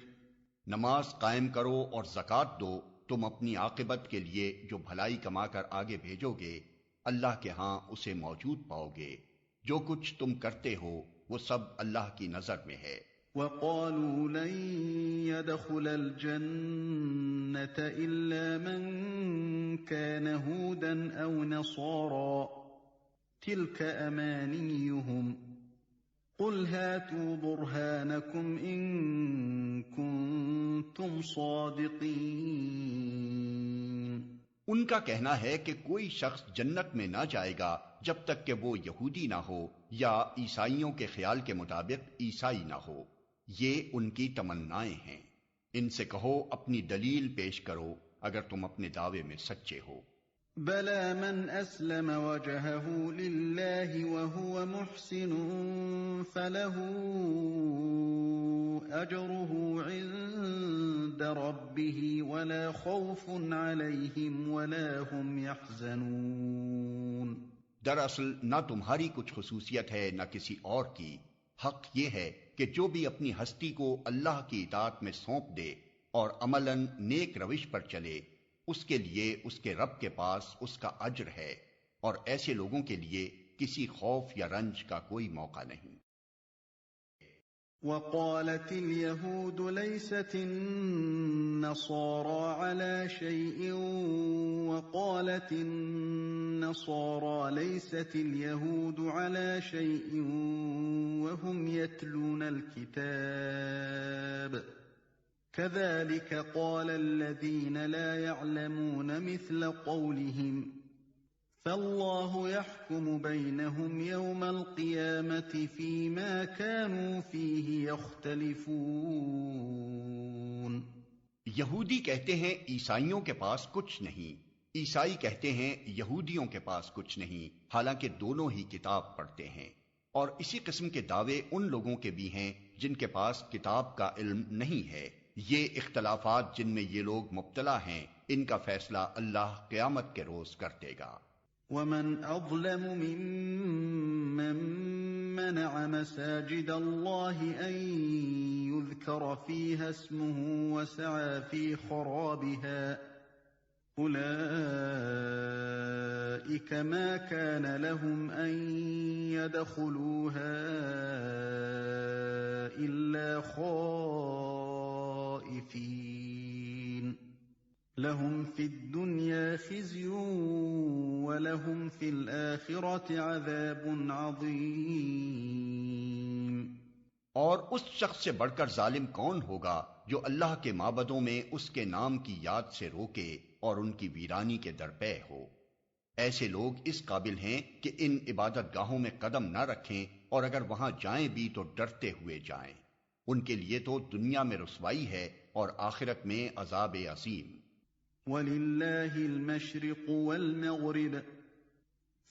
نماز قائم کرو اور زکوٰۃ دو، تم اپنی عاقبت کے لیے جو بھلائی کما کر آگے بھیجو گے اللہ کے ہاں اسے موجود پاؤ گے۔ جو کچھ تم کرتے ہو وہ سب اللہ کی نظر میں ہے۔ وَقَالُوا لَن يَدْخُلَ الْجَنَّةَ إِلَّا مَن كَانَ هُودًا أَوْ نَصَارَىٰ تِلْكَ أَمَانِيُّهُمْ قُلْ هَاتُوا بُرْهَانَكُمْ إِن كُنتُمْ صَادِقِينَ۔ ان کا کہنا ہے کہ کوئی شخص جنت میں نہ جائے گا جب تک کہ وہ یہودی نہ ہو یا عیسائیوں کے خیال کے مطابق عیسائی نہ ہو۔ یہ ان کی تمنائیں ہیں۔ ان سے کہو اپنی دلیل پیش کرو اگر تم اپنے دعوے میں سچے ہو۔ بَلَىٰ مَنْ أَسْلَمَ وَجْهَهُ لِلَّهِ وَهُوَ مُحْسِنٌ فَلَهُ أَجْرُهُ عِندَ رَبِّهِ وَلَا خَوْفٌ عَلَيْهِمْ وَلَا هُمْ يَحْزَنُونَ۔ دراصل نہ تمہاری کچھ خصوصیت ہے نہ کسی اور کی۔ حق یہ ہے کہ جو بھی اپنی ہستی کو اللہ کی اطاعت میں سونپ دے اور عملاً نیک روش پر چلے، اس کے لیے اس کے رب کے پاس اس کا اجر ہے، اور ایسے لوگوں کے لیے کسی خوف یا رنج کا کوئی موقع نہیں۔ وَقَالَتِ الْيَهُودُ لَيْسَتِ النَّصَارَىٰ عَلَىٰ شَيْءٍ وَقَالَتِ النَّصَارَىٰ لَيْسَتِ الْيَهُودُ عَلَىٰ شَيْءٍ وَهُمْ يَتْلُونَ الْكِتَابَ كَذَٰلِكَ قَالَ الَّذِينَ لَا يَعْلَمُونَ مِثْلَ قَوْلِهِمْ فَاللَّهُ يَحْكُمُ بَيْنَهُمْ يَوْمَ الْقِيَامَةِ فِيمَا كَانُوا فِيهِ يَخْتَلِفُونَ۔ یہودی کہتے ہیں عیسائیوں کے پاس کچھ نہیں، عیسائی کہتے ہیں یہودیوں کے پاس کچھ نہیں، حالانکہ دونوں ہی کتاب پڑھتے ہیں۔ اور اسی قسم کے دعوے ان لوگوں کے بھی ہیں جن کے پاس کتاب کا علم نہیں ہے۔ یہ اختلافات جن میں یہ لوگ مبتلا ہیں، ان کا فیصلہ اللہ قیامت کے روز کر دے گا۔ وَمَنْ أَظْلَمُ مِمَّن مَّنَعَ مَسَاجِدَ اللَّهِ أَن يُذْكَرَ فِيهَا اسْمُهُ وَسَعَىٰ فِي خَرَابِهَا أُولَٰئِكَ مَا كَانَ لَهُمْ أَن يَدْخُلُوهَا إِلَّا خَائِفِينَ لَهُمْ فِي الدُّنْيَا خِزْيٌ وَلَهُمْ فِي الْآخِرَةِ عَذَابٌ عَظِيمٌ۔ اور اس شخص سے بڑھ کر ظالم کون ہوگا جو اللہ کے معبدوں میں اس کے نام کی یاد سے روکے اور ان کی ویرانی کے درپے ہو۔ ایسے لوگ اس قابل ہیں کہ ان عبادت گاہوں میں قدم نہ رکھیں، اور اگر وہاں جائیں بھی تو ڈرتے ہوئے جائیں۔ ان کے لیے تو دنیا میں رسوائی ہے اور آخرت میں عذاب عظیم۔ وَلِلَّهِ الْمَشْرِقُ وَالْمَغْرِبُ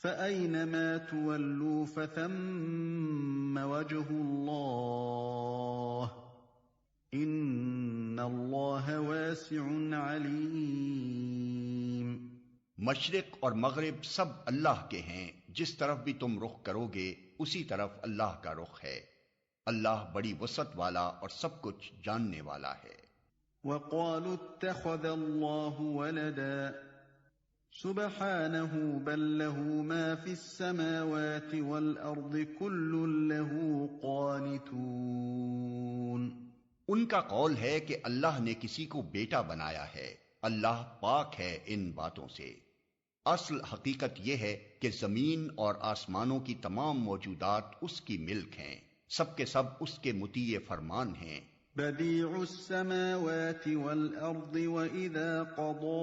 فَأَيْنَمَا تُوَلُّوا فَثَمَّ وَجْهُ اللَّهِ إِنَّ اللَّهَ وَاسِعٌ عَلِيمٌ۔ مشرق اور مغرب سب اللہ کے ہیں، جس طرف بھی تم رخ کرو گے اسی طرف اللہ کا رخ ہے۔ اللہ بڑی وسعت والا اور سب کچھ جاننے والا ہے۔ وَقَالُوا اتَّخَذَ اللَّهُ وَلَدًا سُبْحَانَهُ بَل لَّهُ مَا فِي السَّمَاوَاتِ وَالْأَرْضِ كُلٌّ لَّهُ قَانِتُونَ۔ ان کا قول ہے کہ اللہ نے کسی کو بیٹا بنایا ہے۔ اللہ پاک ہے ان باتوں سے۔ اصل حقیقت یہ ہے کہ زمین اور آسمانوں کی تمام موجودات اس کی ملک ہیں، سب کے سب اس کے مطیع فرمان ہیں۔ بديع السماوات والأرض وإذا قضى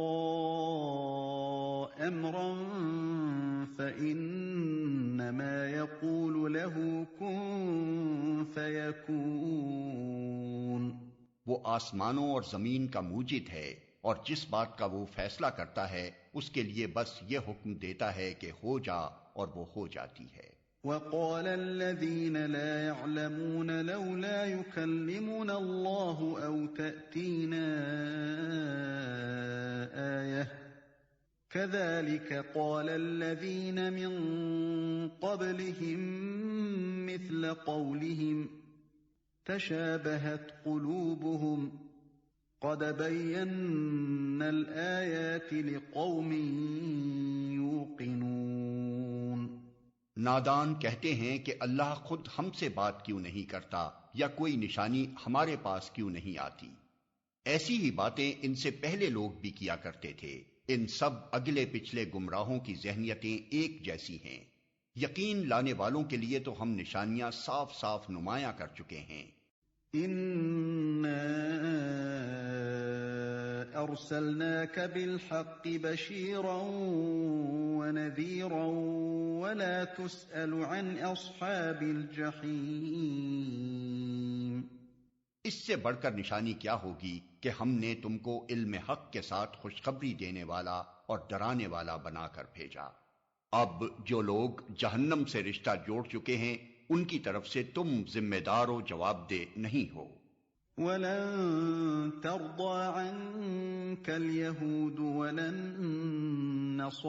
أمرا فإنما يقول له كن فيكون. وہ آسمانوں اور زمین کا موجد ہے، اور جس بات کا وہ فیصلہ کرتا ہے اس کے لیے بس یہ حکم دیتا ہے کہ ہو جا، اور وہ ہو جاتی ہے. وقال الذين لا يعلمون لولا يكلمنا الله أو تأتينا آية كذلك قال الذين من قبلهم مثل قولهم تشابهت قلوبهم قد بينا الآيات لقوم يوقنون. نادان کہتے ہیں کہ اللہ خود ہم سے بات کیوں نہیں کرتا، یا کوئی نشانی ہمارے پاس کیوں نہیں آتی. ایسی ہی باتیں ان سے پہلے لوگ بھی کیا کرتے تھے. ان سب اگلے پچھلے گمراہوں کی ذہنیتیں ایک جیسی ہیں. یقین لانے والوں کے لیے تو ہم نشانیاں صاف صاف نمایاں کر چکے ہیں. إِنَّا أَرْسَلْنَاكَ بِالْحَقِّ بَشِيرًا وَنَذِيرًا وَلَا تُسْأَلُ عَنْ أَصْحَابِ الْجَحِيمِ. اس سے بڑھ کر نشانی کیا ہوگی کہ ہم نے تم کو علم حق کے ساتھ خوشخبری دینے والا اور ڈرانے والا بنا کر بھیجا. اب جو لوگ جہنم سے رشتہ جوڑ چکے ہیں ان کی طرف سے تم ذمہ دار و جواب دہ نہیں ہو. وَلَن تَرْضَىٰ عَنكَ الْيَهُودُ وَلَا النَّصَارَىٰ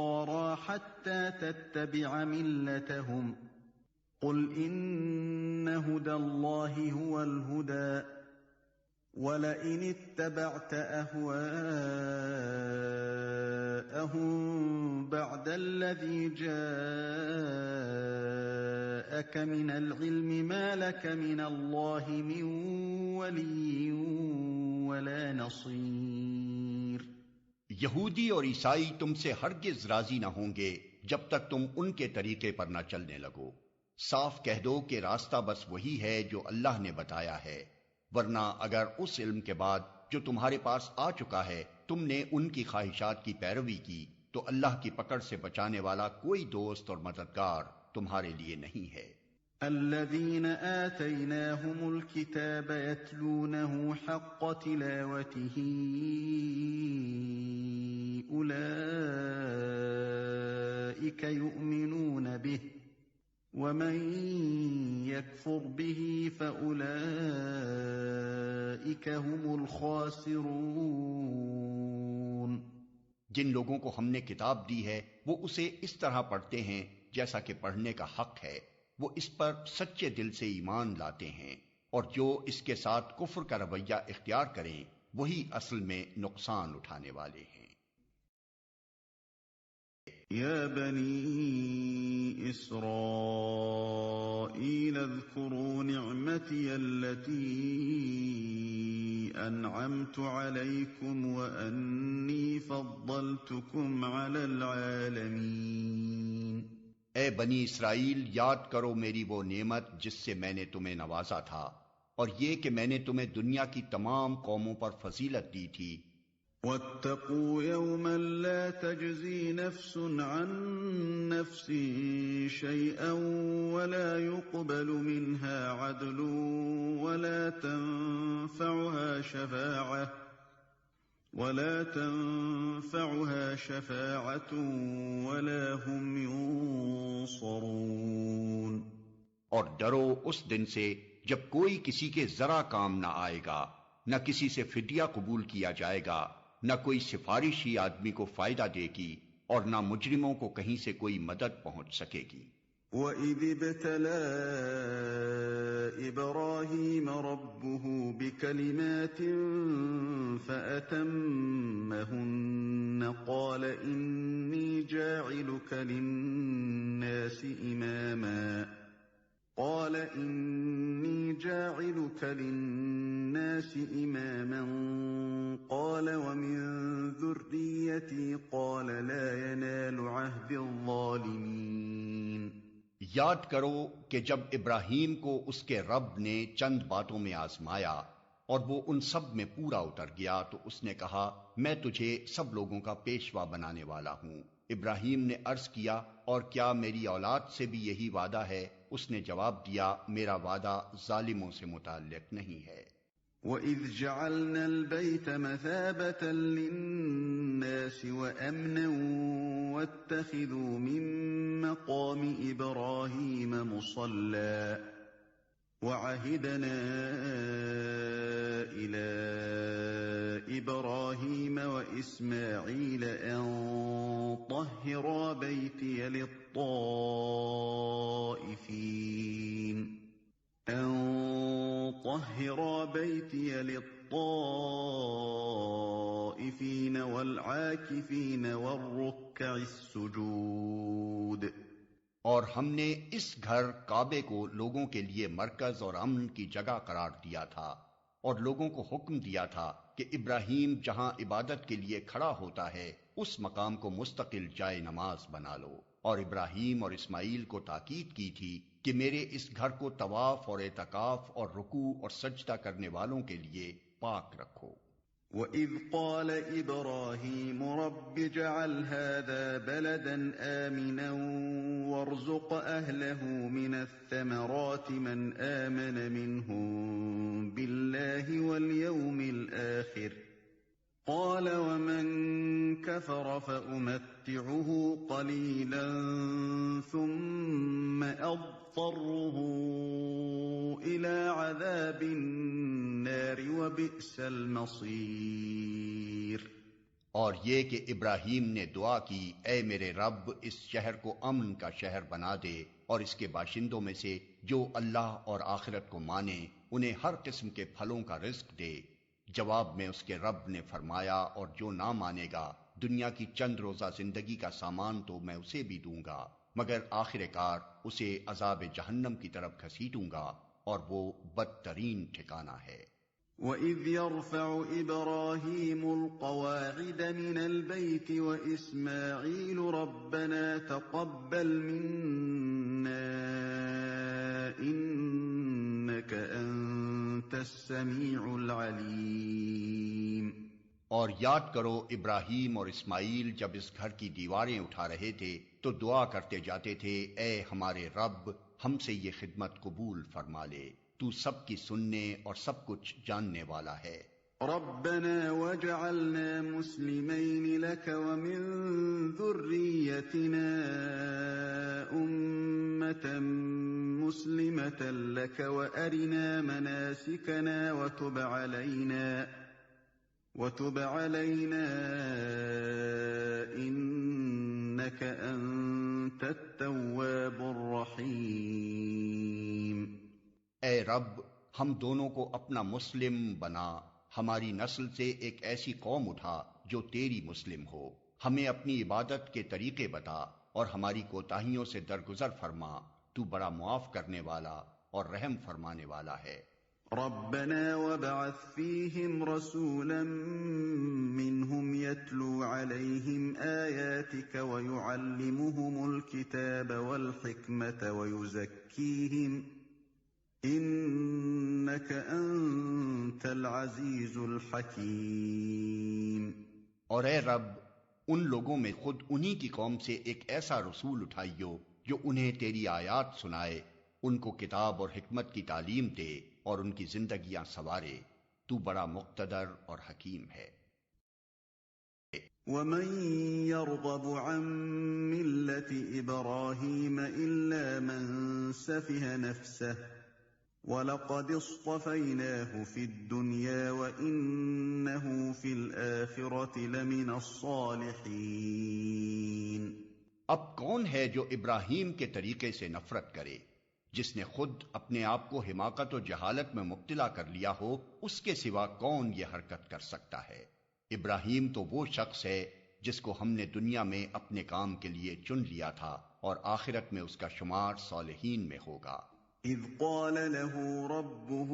حَتَّىٰ تَتَّبِعَ مِلَّتَهُمْ قُلْ إِنَّ هُدَى اللَّهِ هُوَ الْهُدَىٰ وَلَئِنِ اتَّبَعْتَ أَهْوَاءَهُم بَعْدَ الَّذِي جَاءَكَ مِنَ الْعِلْمِ مَا لَكَ مِنَ اللَّهِ مِن وَلِيٍّ وَلَا نَصِيرٍ. یہودی اور عیسائی تم سے ہرگز راضی نہ ہوں گے جب تک تم ان کے طریقے پر نہ چلنے لگو. صاف کہہ دو کہ راستہ بس وہی ہے جو اللہ نے بتایا ہے، ورنہ اگر اس علم کے بعد جو تمہارے پاس آ چکا ہے تم نے ان کی خواہشات کی پیروی کی تو اللہ کی پکڑ سے بچانے والا کوئی دوست اور مددگار تمہارے لیے نہیں ہے. الذين آتيناهم الكتاب يتلونه حق تلاوته أولئك يؤمنون به ومن يكفر به فأولئك هم الخاسرون. جن لوگوں کو ہم نے کتاب دی ہے وہ اسے اس طرح پڑھتے ہیں جیسا کہ پڑھنے کا حق ہے، وہ اس پر سچے دل سے ایمان لاتے ہیں، اور جو اس کے ساتھ کفر کا رویہ اختیار کریں وہی اصل میں نقصان اٹھانے والے ہیں. يا بني إسرائيل اذكروا نعمتي التي أنعمت عليكم وأني فضلتكم على العالمين. اے بنی اسرائیل، یاد کرو میری وہ نعمت جس سے میں نے تمہیں نوازا تھا، اور یہ کہ میں نے تمہیں دنیا کی تمام قوموں پر فضیلت دی تھی. وَاتَّقُوا يَوْمًا لَا تَجْزِي نَفْسٌ عَن نَّفْسٍ شَيْئًا وَلَا يُقْبَلُ مِنْهَا عَدْلٌ وَلَا تنفعها شفاعة ولا هم ينصرون. اور ڈرو اس دن سے جب کوئی کسی کے ذرا کام نہ آئے گا، نہ کسی سے فدیہ قبول کیا جائے گا، نہ کوئی سفارش ہی آدمی کو فائدہ دے گی، اور نہ مجرموں کو کہیں سے کوئی مدد پہنچ سکے گی. وَإِذِ ابْتَلَىٰ إِبْرَاهِيمَ رَبُّهُ بِكَلِمَاتٍ فَأَتَمَّهُنَّ قَالَ إِنِّي جَاعِلُكَ لِلنَّاسِ إِمَامًا قَالَ وَمِن ذُرِّيَّتِي قَالَ لَا يَنَالُ عَهْدِي الظَّالِمِينَ. یاد کرو کہ جب ابراہیم کو اس کے رب نے چند باتوں میں آزمایا اور وہ ان سب میں پورا اتر گیا تو اس نے کہا میں تجھے سب لوگوں کا پیشوا بنانے والا ہوں۔ ابراہیم نے عرض کیا اور کیا میری اولاد سے بھی یہی وعدہ ہے؟ اس نے جواب دیا میرا وعدہ ظالموں سے متعلق نہیں ہے۔ وَإِذْ جَعَلْنَا الْبَيْتَ مَثَابَةً لِلنَّاسِ وَأَمْنًا وَاتَّخِذُوا مِن مَّقَامِ إِبْرَاهِيمَ مُصَلًّى وَعَهِدْنَا إِلَىٰ إِبْرَاهِيمَ وَإِسْمَاعِيلَ أَن طَهِّرَا بَيْتِيَ لِلطَّائِفِينَ وَالْعَاكِفِينَ وَالرُّكَّعِ السُّجُودِ۔ اور ہم نے اس گھر کعبے کو لوگوں کے لیے مرکز اور امن کی جگہ قرار دیا تھا، اور لوگوں کو حکم دیا تھا کہ ابراہیم جہاں عبادت کے لیے کھڑا ہوتا ہے اس مقام کو مستقل جائے نماز بنا لو، اور ابراہیم اور اسماعیل کو تاکید کی تھی کہ میرے اس گھر کو طواف اور اعتکاف اور رکوع اور سجدہ کرنے والوں کے لیے پاک رکھو۔ وَإِذْ قَالَ إِبْرَاهِيمُ رَبِّ اجْعَلْ هَٰذَا بَلَدًا آمِنًا وَارْزُقْ أَهْلَهُ مِنَ الثَّمَرَاتِ مَنْ آمَنَ مِنْهُم بِاللَّهِ وَالْيَوْمِ الْآخِرِ ۖ قَالَ وَمَن كَفَرَ فَأُمَتِّعُهُ قَلِيلًا ثُمَّ أَضْطَرُّهُ إِلَىٰ عَذَابِ النَّارِ وَبِئْسَ الْمَصِيرُ۔ اور یہ کہ ابراہیم نے دعا کی اے میرے رب اس شہر کو امن کا شہر بنا دے اور اس کے باشندوں میں سے جو اللہ اور آخرت کو مانے انہیں ہر قسم کے پھلوں کا رزق دے۔ جواب میں اس کے رب نے فرمایا اور جو نہ مانے گا دنیا کی چند روزہ زندگی کا سامان تو میں اسے بھی دوں گا، مگر آخر کار اسے عذاب جہنم کی طرف گھسیٹوں گا اور وہ بدترین ٹھکانہ ہے۔ وَإِذْ يَرْفَعُ إِبْرَاهِيمُ الْقَوَاعِدَ مِنَ الْبَيْتِ وَإِسْمَاعِيلُ رَبَّنَا تَقَبَّلْ مِنَّا إِنَّكَ أَنتَ السَّمِيعُ الْعَلِيمُ۔ اور یاد کرو ابراہیم اور اسماعیل جب اس گھر کی دیواریں اٹھا رہے تھے تو دعا کرتے جاتے تھے اے ہمارے رب ہم سے یہ خدمت قبول فرما لے، تو سب کی سننے اور سب کچھ جاننے والا ہے۔ رَبَّنَا وَاجْعَلْنَا مُسْلِمَيْنِ لَكَ وَمِن ذُرِّيَّتِنَا أُمَّةً مُّسْلِمَةً لَكَ وَأَرِنَا مَنَاسِكَنَا وَتُبْ عَلَيْنَا إِنَّكَ أَنتَ التَّوَّابُ الرَّحِيمُ۔ اے رب ہم دونوں کو اپنا مسلم بنا، ہماری نسل سے ایک ایسی قوم اٹھا جو تیری مسلم ہو، ہمیں اپنی عبادت کے طریقے بتا اور ہماری کوتاہیوں سے درگزر فرما، تو بڑا معاف کرنے والا اور رحم فرمانے والا ہے۔ رَبَّنَا وَابْعَثْ فِيهِمْ رَسُولًا مِّنْهُمْ يَتْلُو عَلَيْهِمْ آيَاتِكَ وَيُعَلِّمُهُمُ الْكِتَابَ وَالْحِكْمَةَ وَيُزَكِّيهِمْ إِنَّكَ أَنتَ الْعَزِيزُ الْحَكِيمُ۔ اور اے رب ان لوگوں میں خود انہی کی قوم سے ایک ایسا رسول اٹھائیو جو انہیں تیری آیات سنائے، ان کو کتاب اور حکمت کی تعلیم دے اور ان کی زندگیاں سنوارے، تو بڑا مقتدر اور حکیم ہے۔ وَمَن يَرْغَبُ عَن مِّلَّةِ إِبْرَاهِيمَ إِلَّا مَن سَفِهَ نَفْسَهُ وَلَقَدِ اصْطَفَيْنَاهُ فِي الدُّنْيَا وَإِنَّهُ فِي الْآخِرَةِ لَمِنَ الصَّالِحِينَ۔ اب کون ہے جو ابراہیم کے طریقے سے نفرت کرے؟ جس نے خود اپنے آپ کو حماقت و جہالت میں مبتلا کر لیا ہو اس کے سوا کون یہ حرکت کر سکتا ہے؟ ابراہیم تو وہ شخص ہے جس کو ہم نے دنیا میں اپنے کام کے لیے چن لیا تھا اور آخرت میں اس کا شمار صالحین میں ہوگا۔ اذ قال له ربه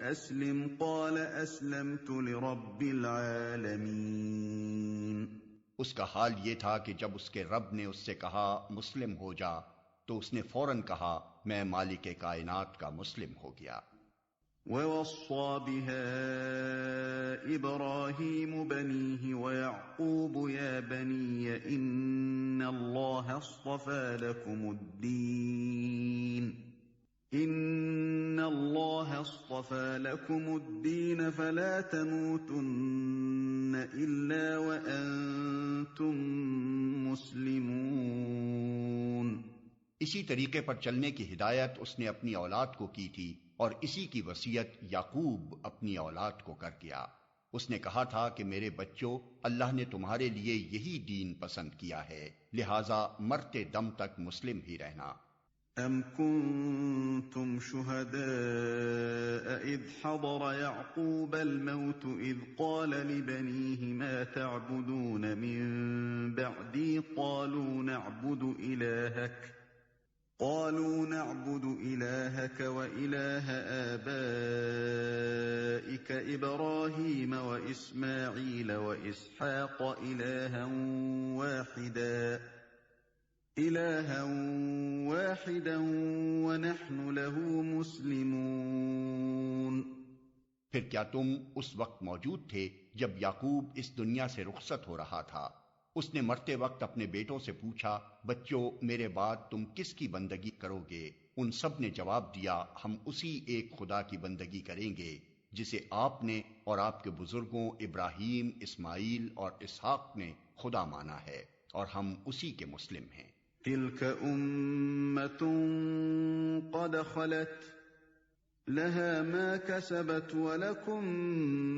اسلم قال اسلمت لرب العالمین۔ اس کا حال یہ تھا کہ جب اس کے رب نے اس سے کہا مسلم ہو جا تو اس نے فوراً کہا میں مالک کائنات کا مسلم ہو گیا۔ وَوَصَّى بِهَا إِبْرَاهِيمُ بَنِيهِ وَيَعْقُوبُ يَا بَنِيَّ إِنَّ اللَّهَ اصْطَفَىٰ لَكُمُ الدِّينَ فَلَا تَمُوتُنَّ إِلَّا وَأَنتُم مُّسْلِمُونَ۔ اسی طریقے پر چلنے کی ہدایت اس نے اپنی اولاد کو کی تھی، اور اسی کی وصیت یعقوب اپنی اولاد کو کر گیا۔ اس نے کہا تھا کہ میرے بچوں، اللہ نے تمہارے لیے یہی دین پسند کیا ہے، لہذا مرتے دم تک مسلم ہی رہنا۔ أَمْ كُنتُمْ شُهَدَاءَ إِذْ حَضَرَ يَعْقُوبَ الْمَوْتُ إِذْ قَالَ لِبَنِيهِ مَا تَعْبُدُونَ مِن بَعْدِي قَالُوا نَعْبُدُ إِلَٰهَكَ وَإِلَٰهَ آبَائِكَ إِبْرَاهِيمَ وَإِسْمَاعِيلَ وَإِسْحَاقَ إِلَٰهًا وَاحِدًا وَنَحْنُ لَهُ مُسْلِمُونَ۔ پھر کیا تم اس وقت موجود تھے جب یعقوب اس دنیا سے رخصت ہو رہا تھا؟ اس نے مرتے وقت اپنے بیٹوں سے پوچھا، بچوں میرے بعد تم کس کی بندگی کرو گے؟ ان سب نے جواب دیا، ہم اسی ایک خدا کی بندگی کریں گے جسے آپ نے اور آپ کے بزرگوں ابراہیم، اسماعیل اور اسحاق نے خدا مانا ہے، اور ہم اسی کے مسلم ہیں۔ تِلْكَ أُمَّةٌ قَدْ خَلَتْ لَهَا مَا كَسَبَتْ وَلَكُم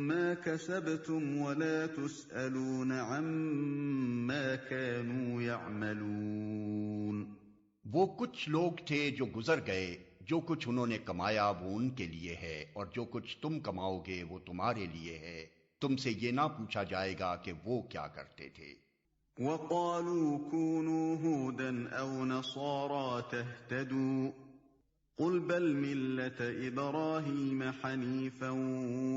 مَّا كَسَبْتُمْ وَلَا تُسْأَلُونَ عَمَّا كَانُوا يَعْمَلُونَ۔ وہ کچھ لوگ تھے جو گزر گئے، جو کچھ انہوں نے کمایا وہ ان کے لیے ہے، اور جو کچھ تم کماؤ گے وہ تمہارے لیے ہے، تم سے یہ نہ پوچھا جائے گا کہ وہ کیا کرتے تھے۔ وَقَالُوا كُونُوا هُودًا أَوْ نَصَارَىٰ تَهْتَدُوا قُلْ بَلْ مِلَّةَ إِبْرَاهِيمَ حَنِيفًا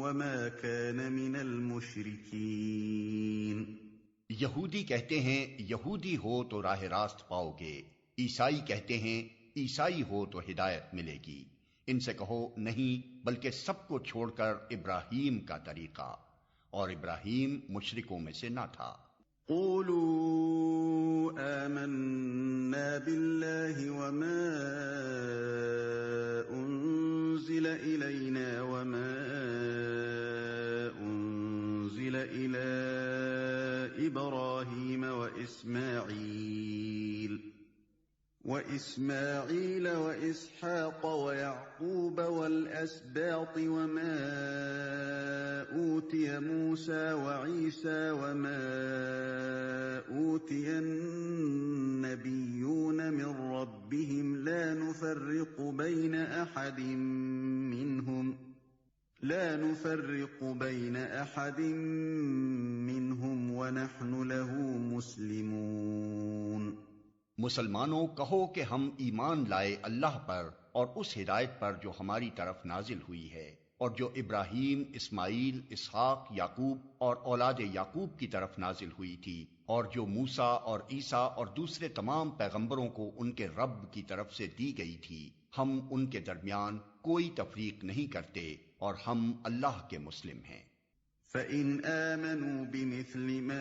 وَمَا كَانَ مِنَ الْمُشْرِكِينَ۔ یہودی کہتے ہیں یہودی ہو تو راہ راست پاؤ گے، عیسائی کہتے ہیں عیسائی ہو تو ہدایت ملے گی۔ ان سے کہو نہیں، بلکہ سب کو چھوڑ کر ابراہیم کا طریقہ، اور ابراہیم مشرکوں میں سے نہ تھا۔ قولوا آمنا بالله وما أنزل إلينا وما أنزل إلى إبراهيم وإسماعيل وإسحاق ويعقوب والأسباط وما أوتي موسى وعيسى وما أوتي النبيون من ربهم لا نفرق بين أحد منهم ونحن له مسلمون۔ مسلمانوں کہو کہ ہم ایمان لائے اللہ پر اور اس ہدایت پر جو ہماری طرف نازل ہوئی ہے، اور جو ابراہیم، اسماعیل، اسحاق، یعقوب اور اولاد یعقوب کی طرف نازل ہوئی تھی، اور جو موسیٰ اور عیسیٰ اور دوسرے تمام پیغمبروں کو ان کے رب کی طرف سے دی گئی تھی، ہم ان کے درمیان کوئی تفریق نہیں کرتے، اور ہم اللہ کے مسلم ہیں۔ فَإِنْ آمَنُوا بِمِثْلِ مَا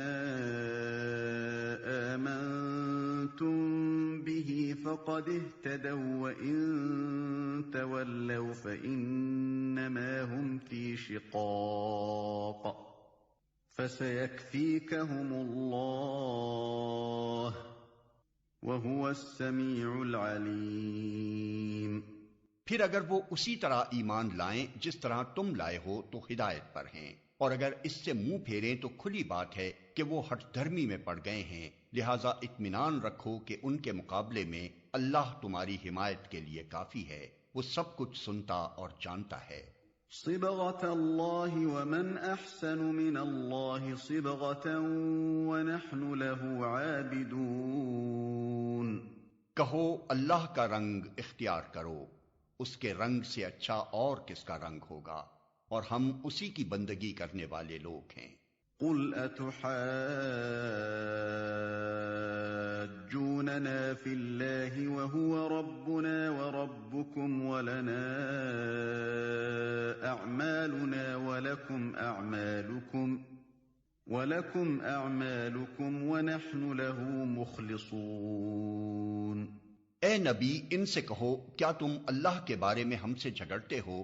آمَنْتُمْ بِهِ فَقَدِ اهْتَدَوْا وَّإِنْ تَوَلَّوْا فَإِنَّمَا هُمْ فِي شِقَاقٍ فَسَيَكْفِيكَهُمُ اللَّهُ وَهُوَ السَّمِيعُ الْعَلِيمُ۔ پھر اگر وہ اسی طرح ایمان لائیں جس طرح تم لائے ہو تو ہدایت پر ہیں، اور اگر اس سے منہ پھیریں تو کھلی بات ہے کہ وہ ہٹ دھرمی میں پڑ گئے ہیں، لہذا اطمینان رکھو کہ ان کے مقابلے میں اللہ تمہاری حمایت کے لیے کافی ہے، وہ سب کچھ سنتا اور جانتا ہے۔ صبغة اللہ ومن احسن من اللہ صبغة ونحن له عابدون۔ کہو اللہ کا رنگ اختیار کرو، اس کے رنگ سے اچھا اور کس کا رنگ ہوگا، اور ہم اسی کی بندگی کرنے والے لوگ ہیں۔ قل اتحاجوننا فی اللہ وهو ربنا وربکم ولنا وَلَكُمْ أَعْمَالُكُمْ وَنَحْنُ لَهُ مُخْلِصُونَ۔ اے نبی ان سے کہو کیا تم اللہ کے بارے میں ہم سے جھگڑتے ہو،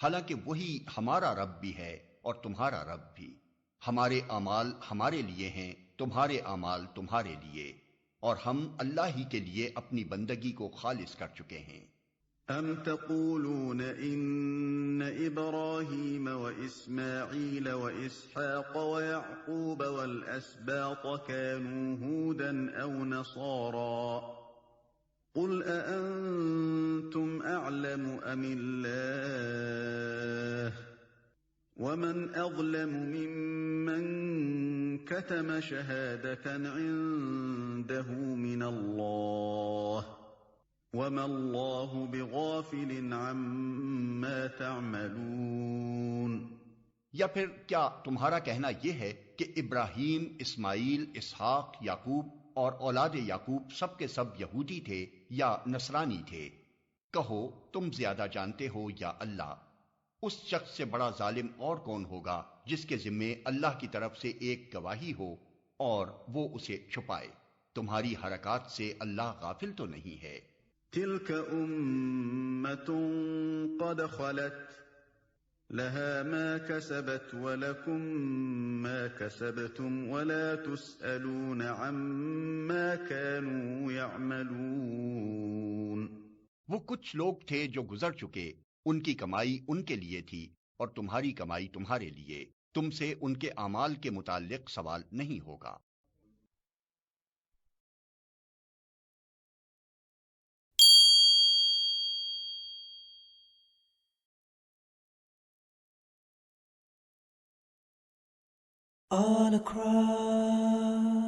حالانکہ وہی ہمارا رب بھی ہے اور تمہارا رب بھی۔ ہمارے اعمال ہمارے لیے ہیں، تمہارے اعمال تمہارے لیے، اور ہم اللہ ہی کے لیے اپنی بندگی کو خالص کر چکے ہیں۔ أَمْ تَقُولُونَ إِنَّ إِبْرَاهِيمَ وَإِسْمَاعِيلَ وَإِسْحَاقَ وَيَعْقُوبَ وَالْأَسْبَاطَ كَانُوا هُودًا أَوْ نَصَارَىٰ ۗ قُلْ أَأَنتُمْ أَعْلَمُ أَمِ اللَّهُ ۗ وَمَنْ أَظْلَمُ مِمَّنْ كَتَمَ شَهَادَةً عِندَهُ مِنَ اللَّهِ ۗ وَمَا اللَّهُ بِغَافِلٍ عَمَّا تَعْمَلُونَ۔ یا پھر کیا تمہارا کہنا یہ ہے کہ ابراہیم، اسماعیل، اسحاق، یعقوب اور اولاد یعقوب سب کے سب یہودی تھے یا نصرانی تھے؟ کہو تم زیادہ جانتے ہو یا اللہ؟ اس شخص سے بڑا ظالم اور کون ہوگا جس کے ذمے اللہ کی طرف سے ایک گواہی ہو اور وہ اسے چھپائے؟ تمہاری حرکات سے اللہ غافل تو نہیں ہے۔ تِلْكَ أُمَّةٌ قَدْ خَلَتْ لَهَا مَا كَسَبَتْ وَلَكُمْ مَا كَسَبْتُمْ وَلَا تُسْأَلُونَ عَمَّا كَانُوا يَعْمَلُونَ۔ وہ کچھ لوگ تھے جو گزر چکے، ان کی کمائی ان کے لیے تھی اور تمہاری کمائی تمہارے لیے، تم سے ان کے اعمال کے متعلق سوال نہیں ہوگا۔ All across